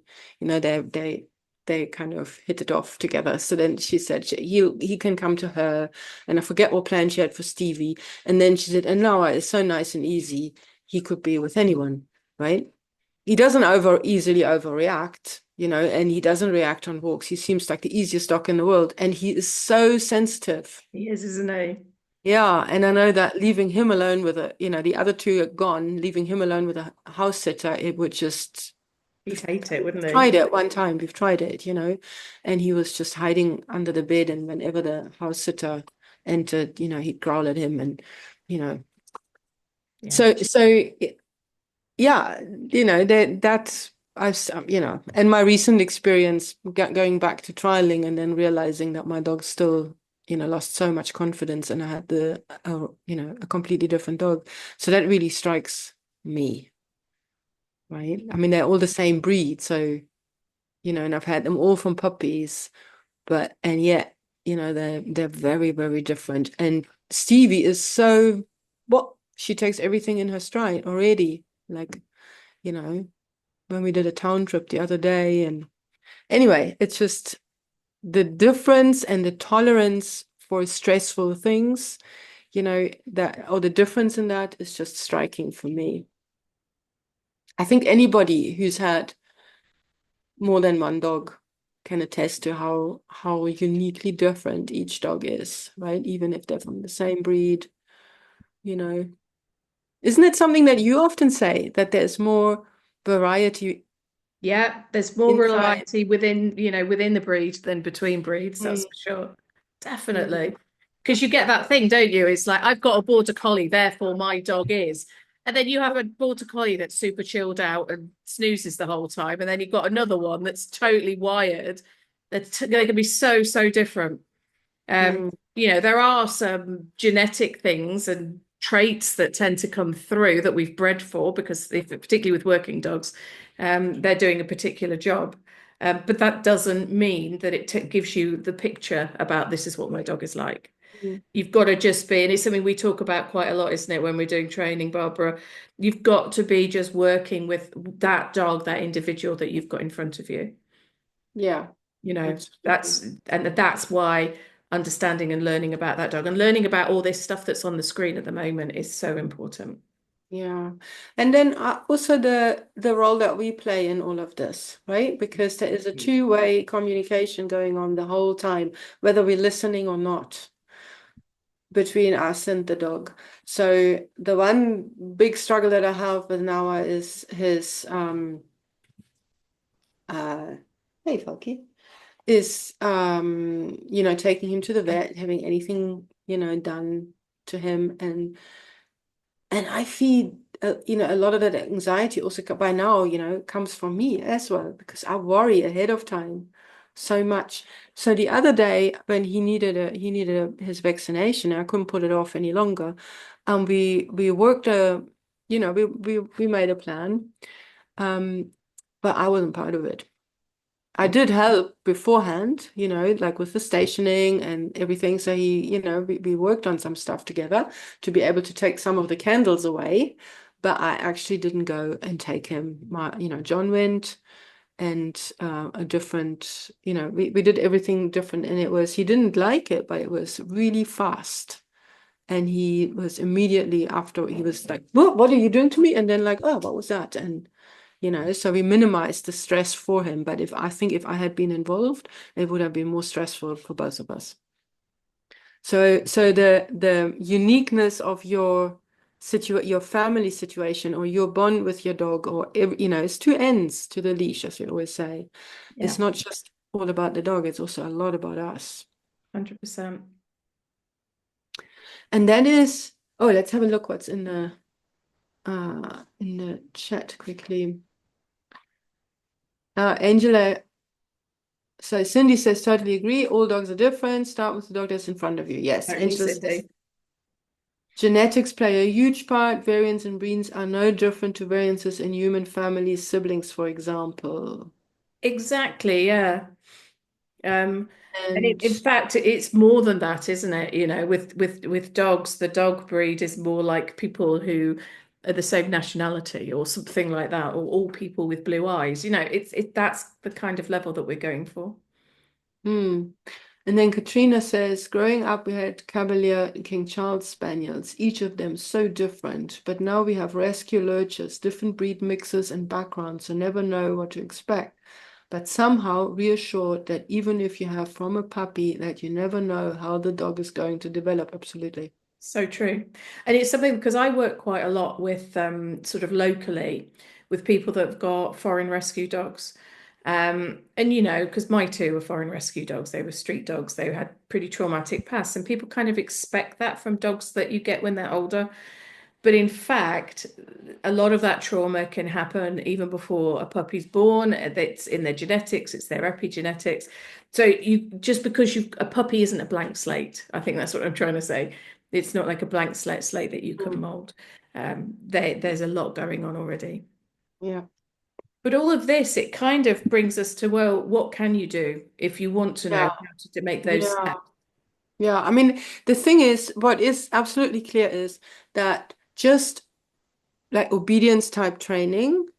They kind of hit it off together. So then she said he can come to her, and I forget what plan she had for Stevie. And then she said, "And now it's so nice and easy. He could be with anyone," right? He doesn't easily overreact, and he doesn't react on walks. He seems like the easiest dog in the world, and he is so sensitive. He is, isn't he? Yeah, and I know that leaving him alone with the other two are gone, leaving him alone with a house sitter, it would just He'd hate it, wouldn't he? tried it one time. We've tried it, and he was just hiding under the bed, and whenever the house sitter entered, he'd growl at him, and you know. Yeah. So yeah, that's I've and my recent experience going back to trialing and then realizing that my dog still, lost so much confidence, and I had a completely different dog. So that really strikes me, right? I mean, they're all the same breed, so and I've had them all from puppies, and yet, they're very, very different. And Stevie is so she takes everything in her stride already, like, when we did a town trip the other day. And anyway, it's just the difference and the tolerance for stressful things, the difference in that is just striking for me. I think anybody who's had more than one dog can attest to how uniquely different each dog is, right? Even if they're from the same breed, you know. Isn't it something that you often say, that there's more variety Yeah, there's more inside? variety within the breed than between breeds, that's for sure. Definitely. Because you get that thing, don't you? It's like, I've got a border collie, therefore my dog is. And then you have a border collie that's super chilled out and snoozes the whole time. And then you've got another one that's totally wired. They can be so, so different. Mm. There are some genetic things and traits that tend to come through that we've bred for, because particularly with working dogs, they're doing a particular job. But that doesn't mean that it gives you the picture about this is what my dog is like. Mm. You've got to just be, and it's something we talk about quite a lot, isn't it, when we're doing training, Barbara? You've got to be just working with that dog, that individual that you've got in front of you. Yeah. That's why understanding and learning about that dog and learning about all this stuff that's on the screen at the moment is so important. Yeah. And then also the role that we play in all of this, right? Because there is a two-way communication going on the whole time, whether we're listening or not, between us and the dog. So the one big struggle that I have with Noah is his hey Falky, is taking him to the vet, having anything, done to him, and I feed, a lot of that anxiety also by now, comes from me as well, because I worry ahead of time so much. So the other day when his vaccination, I couldn't put it off any longer. We worked we made a plan, um, but I wasn't part of it. I did help beforehand, like with the stationing and everything. So we worked on some stuff together to be able to take some of the candles away. But I actually didn't go and take him. John went and a different, we did everything different. And he didn't like it, but it was really fast. And he was immediately after, he was like, what are you doing to me? And then like, oh, what was that? And so we minimized the stress for him. But if I had been involved, it would have been more stressful for both of us. So the uniqueness of your family situation, or your bond with your dog, or it's two ends to the leash, as we always say. Yeah, It's not just all about the dog, it's also a lot about us. 100%. And that is, oh, let's have a look what's in the chat quickly. Angela, so Cindy says, totally agree. All dogs are different. Start with the dog that's in front of you. Yes, Totally, Angela says, Cindy. genetics play a huge part. Variants in breeds are no different to variances in human families, siblings, for example. Exactly, yeah. And And in fact, it's more than that, isn't it? With dogs, the dog breed is more like people who are the same nationality or something like that, or all people with blue eyes. That's the kind of level that we're going for. hmm. And then Katrina says, growing up, we had Cavalier and King Charles Spaniels, each of them so different. But now we have rescue lurchers, different breed mixes and backgrounds, so never know what to expect. But somehow reassured that even if you have from a puppy, that you never know how the dog is going to develop. Absolutely. So true. And it's something because I work quite a lot with sort of locally with people that have got foreign rescue dogs. And because my two were foreign rescue dogs, they were street dogs, they had pretty traumatic pasts, and people kind of expect that from dogs that you get when they're older. But in fact, a lot of that trauma can happen even before a puppy's born. It's in their genetics, it's their epigenetics. So just because a puppy isn't a blank slate, I think that's what I'm trying to say. It's not like a blank slate that you can mold. There's a lot going on already. Yeah. But all of this, it kind of brings us to, well, what can you do if you want to know Yeah. how to make those Yeah. steps? Yeah. I mean, the thing is, what is absolutely clear is that just like obedience type training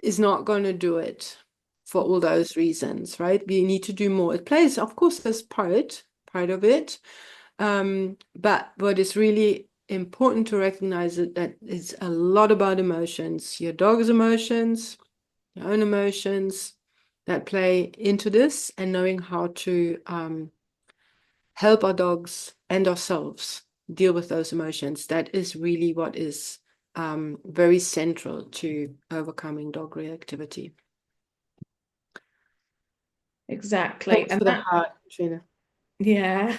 is not going to do it for all those reasons, right? We need to do more. It plays, of course, as part of it. But what is really important to recognize is that it's a lot about emotions, your dog's emotions, your own emotions that play into this, and knowing how to help our dogs and ourselves deal with those emotions. That is really what is very central to overcoming dog reactivity. Exactly. Thanks And for the heart, Katrina. yeah,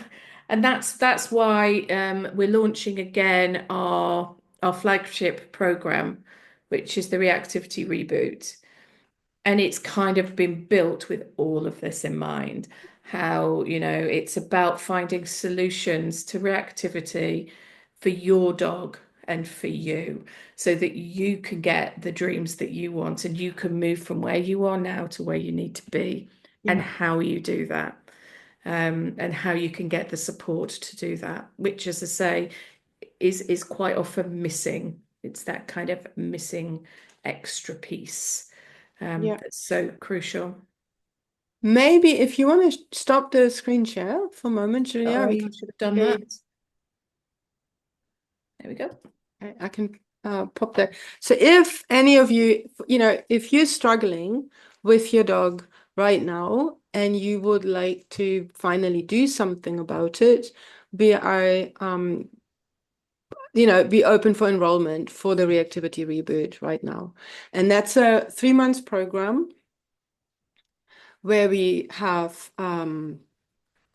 and that's why we're launching again our flagship program, which is the reactivity reboot. And it's kind of been built with all of this in mind. How, it's about finding solutions to reactivity for your dog and for you, so that you can get the dreams that you want and you can move from where you are now to where you need to be, and Yeah. how you do that, and how you can get the support to do that, which, as I say, is quite often missing. It's that kind of missing extra piece Yeah. that's so crucial. Maybe if you want to stop the screen share for a moment, Julia, we Sorry, I can should have done share. that. There we go. I can pop that. So if any of you, if you're struggling with your dog right now and you would like to finally do something about it, we are, be open for enrollment for the reactivity reboot right now. And that's a 3 months program where we have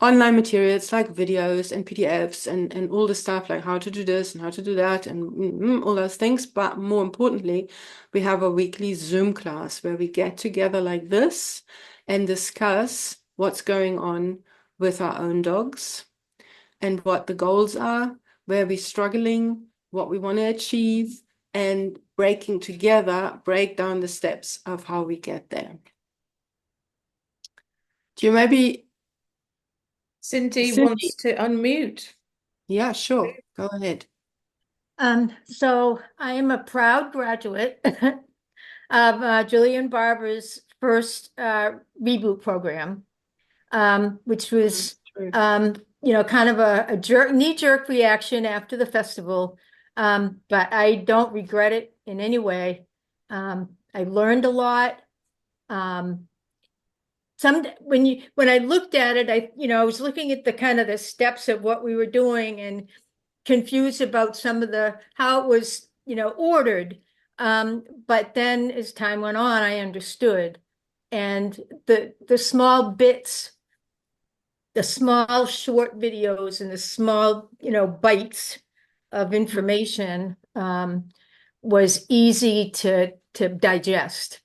online materials like videos and PDFs and all the stuff like how to do this and how to do that and all those things. But more importantly, we have a weekly Zoom class where we get together like this and discuss what's going on with our own dogs and what the goals are, where we're struggling, what we want to achieve, and break down the steps of how we get there. Do you maybe, Cindy Cindy? wants to unmute. Yeah, sure. Go ahead. So I am a proud graduate of Julian Barber's first reboot program, which was True. kind of a knee-jerk reaction after the festival. But I don't regret it in any way. I learned a lot. When I looked at it, I was looking at the kind of the steps of what we were doing and confused about some of how it was, ordered. But then as time went on, I understood. And the small bits, the small short videos and the small, bites of information was easy to digest.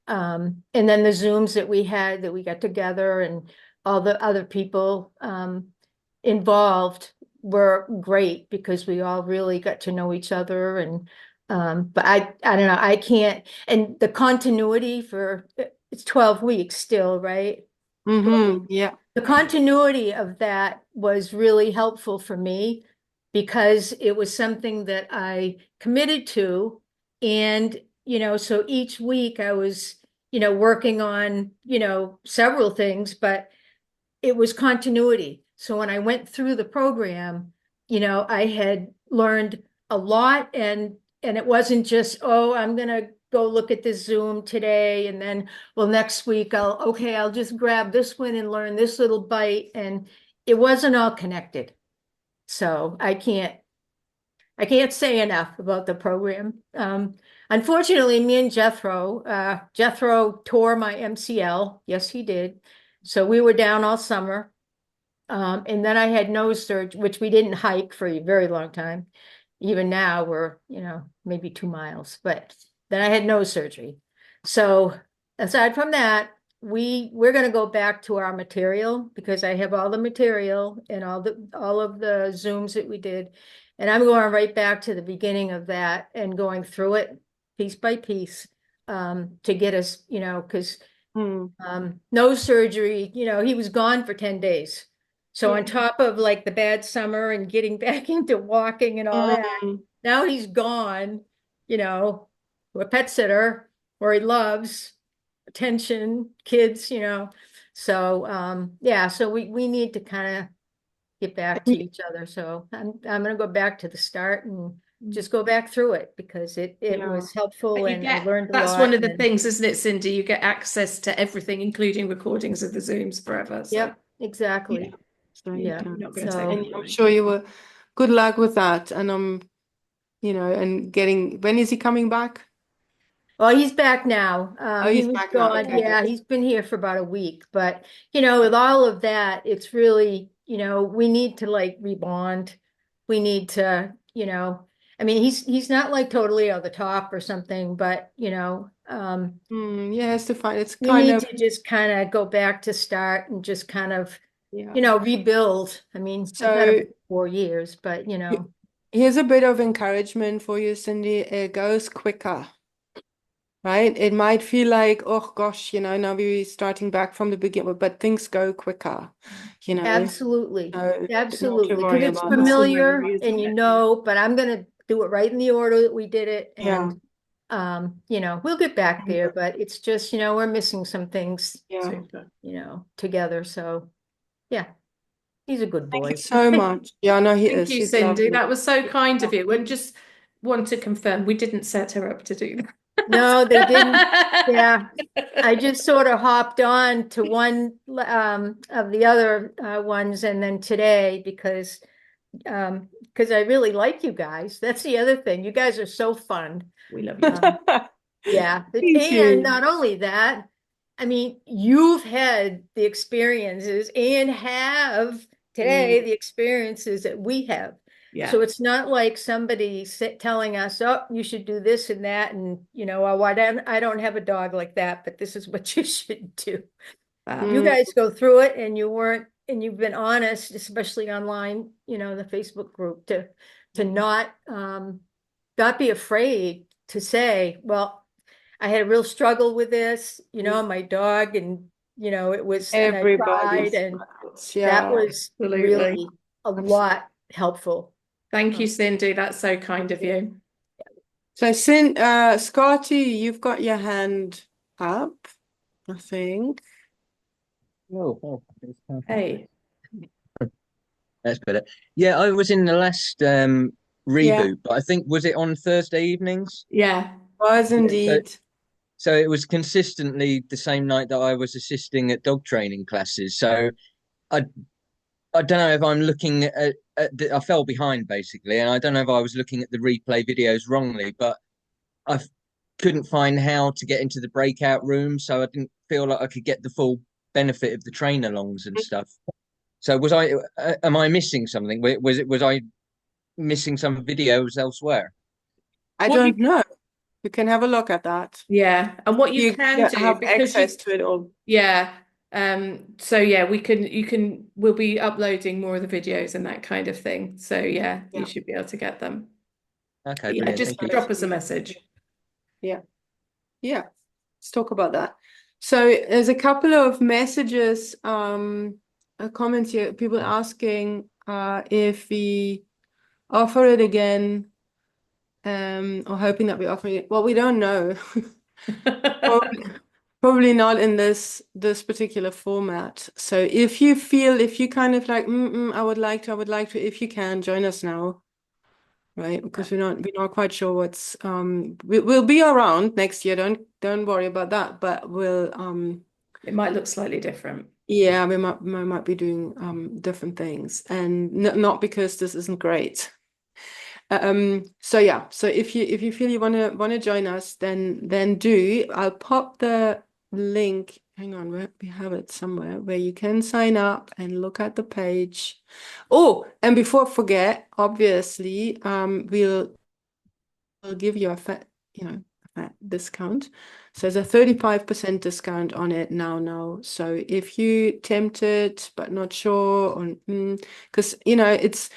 And then the Zooms that we got together and all the other people involved were great because we all really got to know each other. And but I don't know, I can't, and the continuity it's 12 weeks still, right? Yeah. The continuity of that was really helpful for me because it was something that I committed to. And, so each week I was, working on, several things, but it was continuity. So when I went through the program, I had learned a lot, and it wasn't just, oh, I'm gonna go look at this Zoom today, and then, well, next week I'll just grab this one and learn this little bite, and it wasn't all connected. So I can't say enough about the program. Unfortunately, me and Jethro tore my MCL. Yes, he did. So we were down all summer. And then I had nose surgery, which we didn't hike for a very long time. Even now we're, maybe 2 miles, but then I had nose surgery. So aside from that, we're going to go back to our material because I have all the material and all of the Zooms that we did. And I'm going right back to the beginning of that and going through it piece by piece to get us, because nose surgery, he was gone for 10 days. So on top of like the bad summer and getting back into walking and all that, now he's gone, to a pet sitter where he loves attention, kids, So yeah, so we need to kind of get back to each other. So I'm gonna go back to the start and just go back through it because it was helpful and I learned a lot. That's one of the things, isn't it, Cindy? You get access to everything, including recordings of the Zooms forever. So. Yep, exactly. Yeah. So Yeah. you're not So and I'm sure you were good luck with that. And and when is he coming back? well, he's back now. Oh, He he's was back now. gone. Okay. Yeah, he's been here for about a week. But, with all of that, it's really, we need to like rebond. We need to, I mean, he's not like totally on the top or something, but, Yeah, it's to find it's we kind need of to just kind of go back to start and just kind of, yeah. rebuild. I mean, I've had So him for 4 years, but, here's a bit of encouragement for you, Cindy. It goes quicker, right? It might feel like, oh gosh, now we're starting back from the beginning, but things go quicker, absolutely. So not to Absolutely. Because worry it's about this. familiar and but I'm gonna do it right in the order that we did it. Yeah. And we'll get back there, but it's just, we're missing some things, Yeah. together. So yeah, he's a good Thank boy. you so much. Yeah, no, he Thank is. you, He's Cindy. lovely. That was so kind of you. And just want to confirm, we didn't set her up to do that. No, they didn't. Yeah. I just sort of hopped on to one of the other ones and then today because I really like you guys. That's the other thing. You guys are so fun. We love you. Yeah. Thank And you. not only that, I mean, you've had the experiences and have today the experiences that we have. Yeah. So it's not like somebody telling us, oh, you should do this and that. And, oh, I don't have a dog like that, but this is what you should do. You guys go through it and you've been honest, especially online, the Facebook group to not be afraid to say, well, I had a real struggle with this, my dog, and and I tried, Everybody's and struggles. that Yeah. was Absolutely. really a Absolutely. lot helpful. Thank you, Cindy. That's so kind of you. So, Scotty, you've got your hand up, I think. It's Hey. That's better. Yeah, I was in the last Yeah, reboot, but I think was it on Thursday evenings? Yeah. was Yeah. indeed. So it was consistently the same night that I was assisting at dog training classes. So I I don't know if I'm looking I fell behind basically, and I don't know if I was looking at the replay videos wrongly, but I couldn't find how to get into the breakout room, so I didn't feel like I could get the full benefit of the train alongs and stuff. So was I? Am I missing something? Was I missing some videos elsewhere? I What you don't know. You can have a look at that. Yeah, and what you You can do have because access you to it all. yeah, so yeah, we'll be uploading more of the videos and that kind of thing. So yeah, you Yeah. should be able to get them. Okay, Yeah, brilliant. just Thank you. drop us a message. Yeah. Yeah. Let's talk about that. So there's a couple of messages, comments here, people asking if we offer it again, or hoping that we offer it. Well, we don't know. Probably not in this particular format. So if you kind of like, I would like to, if you can, join us now, right? Because we're not quite sure what's we'll be around next year. Don't worry about that. But It might look slightly different. yeah, we might be doing different things, and not because this isn't great. So yeah, so if you feel you wanna join us, then do. I'll pop the link. Hang on, we have it somewhere where you can sign up and look at the page. Oh, and before I forget, obviously, we'll give you a fat discount. So there's a 35% discount on it now. So if you tempted but not sure on, because it's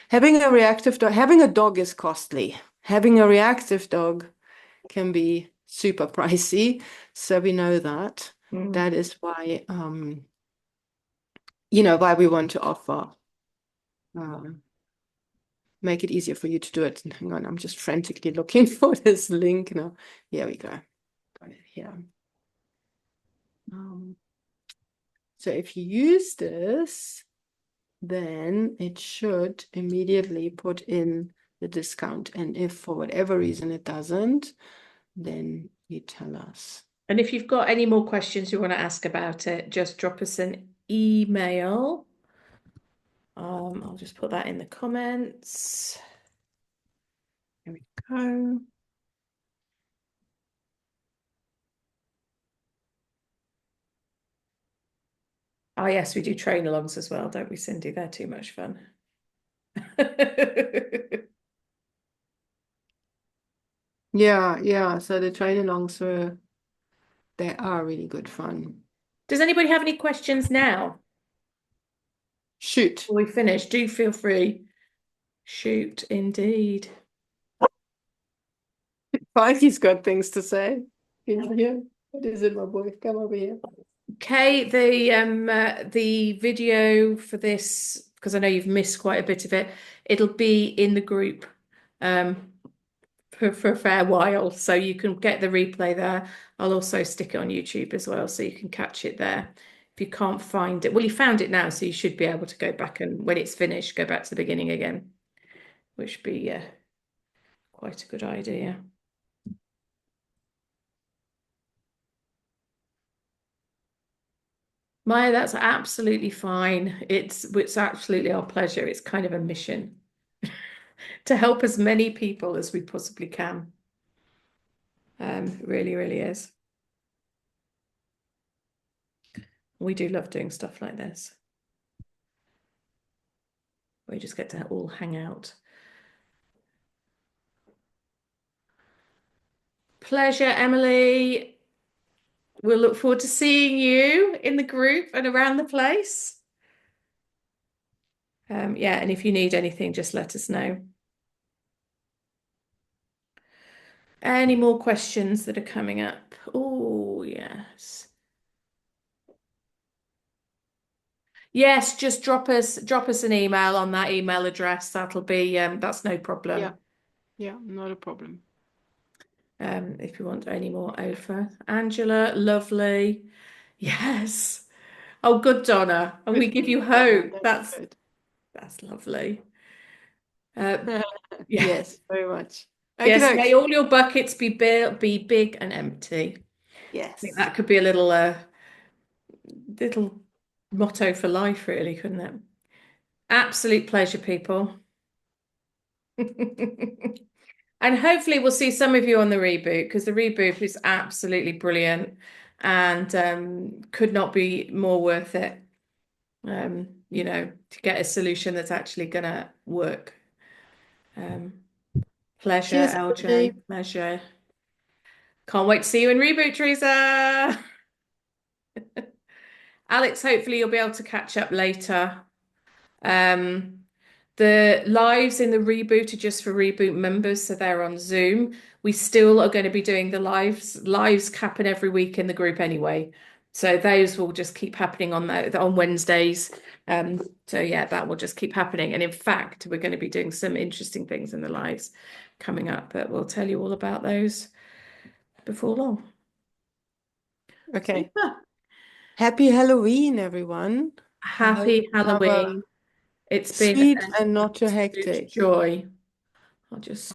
having a reactive dog, having a dog is costly. Having a reactive dog can be super pricey. So we know that. That is why why we want to offer make it easier for you to do it. Hang on, I'm just frantically looking for this link now. Here we go. Got it here. So if you use this, then it should immediately put in the discount. And if for whatever reason it doesn't, then you tell us. And if you've got any more questions you want to ask about it, just drop us an email. I'll just put that in the comments. Here we go. Oh yes, we do train alongs as well, don't we, Cindy? They're too much fun. Yeah. So the train alongs they are really good fun. Does anybody have any questions now? Shoot. Before we finish, do feel free. Shoot, indeed. Mikey's got things to say. Can you hear? What is it, my boy? Come over here. Okay, the video for this, because I know you've missed quite a bit of it, it'll be in the group for a fair while, so you can get the replay there. I'll also stick it on YouTube as well, so you can catch it there. If you can't find it, well, you found it now, so you should be able to go back and when it's finished, go back to the beginning again, which would be quite a good idea. Maya, that's absolutely fine. It's absolutely our pleasure. It's kind of a mission to help as many people as we possibly can. It really, really is. We do love doing stuff like this. We just get to all hang out. Pleasure, Emily. We'll look forward to seeing you in the group and around the place. Yeah, and if you need anything, just let us know. Any more questions that are coming up? Oh, yes. Yes, just drop us an email on that email address. That'll be that's no problem. Yeah, not a problem. If you want any more over. Angela, lovely. Yes. Oh, good, Donna. And we give you hope. That's good. That's lovely. Yeah. Yes, very much. Yes, Okay, may all your buckets be big and empty. I think yes. that could be a little motto for life, really, couldn't it? Absolute pleasure, people. And hopefully we'll see some of you on the reboot, because the reboot is absolutely brilliant and could not be more worth it. To get a solution that's actually gonna work. Pleasure, Cheers, LJ. everybody. Pleasure. Can't wait to see you in reboot, Teresa. Alex, hopefully you'll be able to catch up later. The lives in the reboot are just for reboot members, so they're on Zoom. We still are going to be doing the lives. Lives happen every week in the group anyway, so those will just keep happening on Wednesdays. So yeah, that will just keep happening. And in fact, we're going to be doing some interesting things in the lives coming up, but we'll tell you all about those before long. Okay. Super. Happy Halloween, everyone. Happy Have a Halloween. It's been sweet an and not too absolute hectic. joy. I'll just